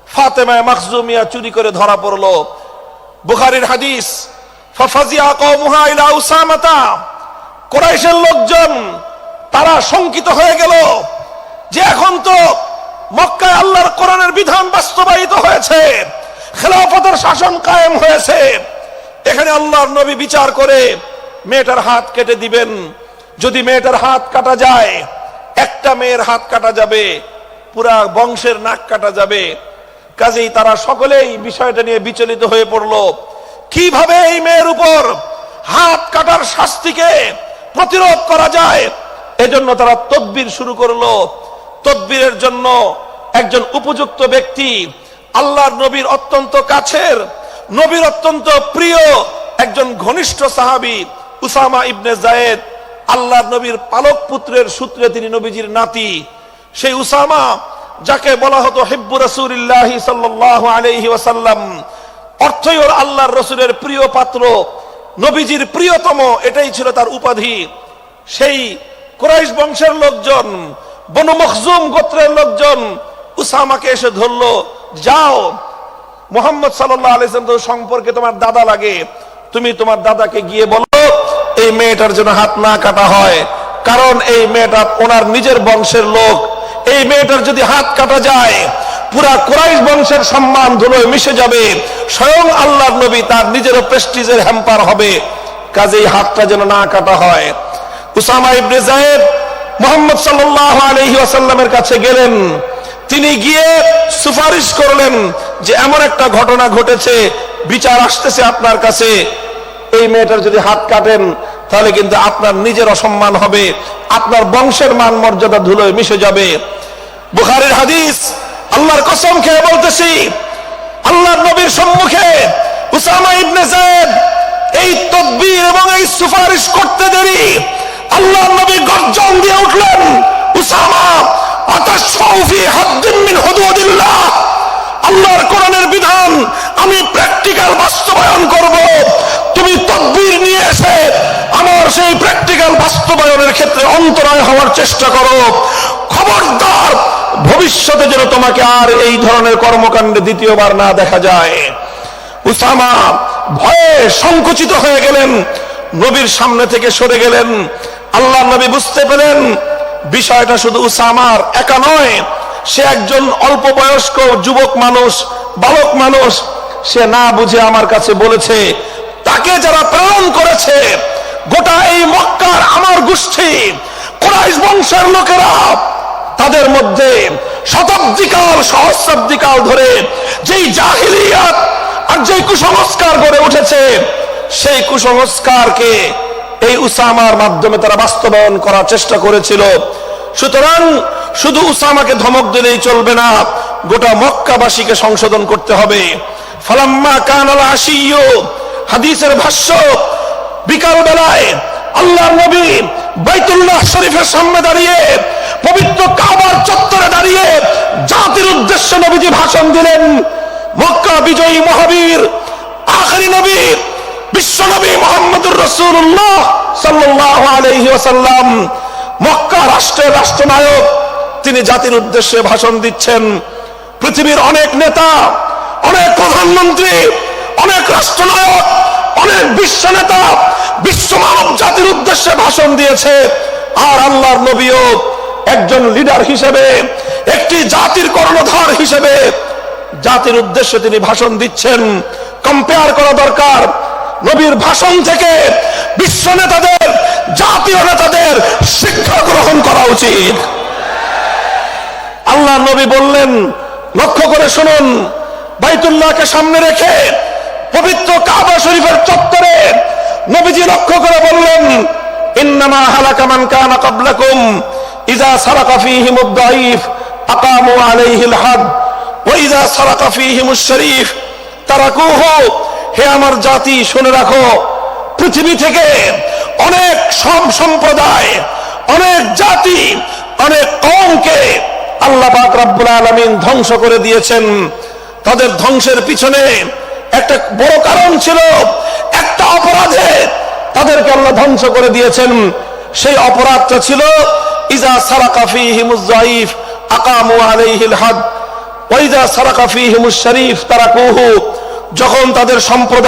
Speaker 1: ফাতেমায়ে মখজুমিয়া চুরি করে ধরা পড়লো। বুখারীর হাদিস, ফাফাজিয়া কওমুহা ইলা উসামাতা, কুরাইশের লোকজন তারা শঙ্কিত হয়ে গেল যে এখন তো মক্কায় আল্লাহর কোরআনের বিধান বাস্তবায়িত হয়েছে, খেলাফতের শাসন কায়েম হয়েছে, এখানে আল্লাহর নবী বিচার করে মেয়েটার হাত কেটে দিবেন। যদি মেয়েটার হাত কাটা যায়, একটা মেয়ের হাত কাটা যাবে, পুরা বংশের নাক কাটা যাবে। কাজেই তারা সকলেই বিষয়টা নিয়ে বিচলিত হয়ে পড়লো, কিভাবে এই মেয়ের উপর হাত কাটার শাস্তিকে প্রতিরোধ করা যায়। এজন্য তারা তদবির শুরু করলো। তদবিরের জন্য একজন উপযুক্ত ব্যক্তি, আল্লাহর নবীর অত্যন্ত কাছের, নবীর অত্যন্ত প্রিয় একজন ঘনিষ্ঠ সাহাবী উসামা ইবনে যায়েদ, আল্লাহর নবীর পালক পুত্রের সূত্রে তিনি নবীজির নাতি। সেই উসামা, যাকে বলা হতো হিব্বু রাসূলিল্লাহি সাল্লাল্লাহু আলাইহি ওয়াসাল্লাম, অর্থই হলো আল্লাহর রাসূলের প্রিয় পাত্র, নবীজির প্রিয়তম, এটাই ছিল তার উপাধি। সেই কুরাইশ বংশের লোকজন, বনু মখজুম গোত্রের লোকজন উসামাকে এসে ধরলো, যাও মুহাম্মদ সাল্লাল্লাহু আলাইহি ওয়াসাল্লাম সম্পর্কে তোমার দাদা লাগে, তুমি তোমার দাদাকে গিয়ে বলো এই মেয়েটার জন্য হাত না কাটা হয়, কারণ এই মেয়েটা ওনার নিজের বংশের লোক। এই মেয়েটার যদি হাত কাটা যায়, পুরা কুরাইশ বংশের সম্মান ধুলোয় মিশে যাবে, স্বয়ং আল্লাহর নবী তার নিজেরও প্রেস্টিজের হ্যাম্পার হবে। কাজেই হাতটা যেন না কাটা হয়। উসামা ইবনে যায়েদ মুহাম্মদ সাল্লাল্লাহু আলাইহি ওয়াসাল্লামের কাছে গেলেন। তিনি গিয়ে সুপারিশ করলেন যে এমন একটা ঘটনা ঘটেছে, বিচার আসতেছে আপনার কাছে, এই মেয়েটার যদি হাত কাটেন তাহলে কিন্তু আপনার নিজের অসম্মান হবে, আপনার বংশের মান মর্যাদা ধুলোয় মিশে যাবে। বুখারীর হাদিস, আল্লাহর কসম খেয়ে বলতেছি, আল্লাহর নবীর সম্মুখে উসামা ইবনে যায়েদ এই তদবির এবং এই সুপারিশ করতে দেরি আল্লাহর নবী গর্জন দিয়ে উঠলেন, উসামা আতাশফাউ ফি হাদ্দিন মিন হুদুদিল্লাহ, আল্লাহর কোরআনের বিধান আমি প্র্যাকটিক্যাল বাস্তবায়ন করব, তুমি তদবির নিয়ে এসে আমার সেই প্র্যাকটিক্যাল বাস্তবায়নের ক্ষেত্রে অন্তরায় হওয়ার চেষ্টা করো। খবরদার, ভবিষ্যতে যেন তোমাকে আর এই ধরনের কর্মকাণ্ডে দ্বিতীয়বার না দেখা যায়। উসামা ভয়ে সংকুচিত হয়ে গেলেন, নবীর সামনে থেকে সরে গেলেন। আল্লাহর নবী বুঝতে পেলেন বিষয়টা শুধু উসামার একা নয়, সে একজন অল্প বয়স্ক যুবক মানুষ, বালক মানুষ, সে না বুঝে আমার কাছে বলেছে। তাকে যারা প্রেরণ করেছে, গোটা এই মক্কার আমার গোষ্ঠী কুরাইশ বংশের লোকেরা, তাদের মধ্যে শতাব্দীকাল সহস্রাব্দীকাল ধরে যেই জাহিলিয়াত আর যেই কুসংস্কার গড়ে উঠেছে, সেই কুসংস্কারকে এই উসামার মাধ্যমে তারা বাস্তবায়ন করার চেষ্টা করেছিল। সুতরাং শুধু উসামাকে ধমক দিলেই চলবে না, গোটা মক্কাবাসীকে সংশোধন করতে হবে। ফালাম্মা কানাল আশিয়্যু, হাদিসের ভাষ্য, বিকাল বেলায় আল্লাহর নবী বাইতুল্লাহ শরীফের সামনে দাঁড়িয়ে, পবিত্র কাবার চত্বরে দাঁড়িয়ে জাতির উদ্দেশ্যে নবীজি ভাষণ দিলেন। মক্কা বিজয়ী মহাবীর আখেরি নবী বিশ্ব নবী মুহাম্মদুর রাসূলুল্লাহ সাল্লাল্লাহু আলাইহি ওয়াসাল্লাম, মক্কা রাষ্ট্রের রাষ্ট্রনায়ক, তিনি জাতির উদ্দেশ্যে ভাষণ দিচ্ছেন। পৃথিবীর অনেক নেতা, অনেক প্রধানমন্ত্রী, অনেক রাষ্ট্রনায়ক, অনেক বিশ্ব নেতা বিশ্ব মানব জাতির উদ্দেশ্যে ভাষণ দিয়েছে, আর আল্লাহর নবীও একজন লিডার হিসেবে, একটি জাতির কর্ণধার হিসেবে জাতির উদ্দেশ্যে তিনি ভাষণ দিচ্ছেন। কম্পেয়ার করা দরকার, নবীর ভাষণ থেকে বিশ্ব নেতাদের, জাতীয় নেতাদের শিক্ষা গ্রহণ করা উচিত। আল্লাহ নবী বললেন, লক্ষ্য করে শুনুন, বাইতুল্লাহকে সামনে রেখে পবিত্র কাবা শরীফের চত্বরে নবীজি লক্ষ্য করে বললেন, ইন্নামা হালাকা মান কানা ক্বাবলাকুম ইযা সারাকা ফীহিমুদ দাঈফ আকামু আলাইহিল হাদ ওয়া ইযা সারাকা ফীহিমুশ শরীফ তারাকুহু। হে আমার জাতি, শুনে রাখো, পৃথিবী থেকে অনেক সম্প্রদায়, অনেক জাতি, অনেক কওমকে আল্লাহ পাক রব্বুল আলামিন ধ্বংস করে দিয়েছেন। তাদের ধ্বংসের পিছনে একটা বড় কারণ ছিল, একটা অপরাধে তাদেরকে আল্লাহ ধ্বংস করে দিয়েছেন। সেই অপরাধটা ছিল ইজা সারাকা ফীহিমুজ যায়ীফ আকামু আলাইহিল হাদ ওয়া ইজা সারাকা ফীহিমুশ শরীফ তারাকুহু। যখন তাদের সম্প্রদায়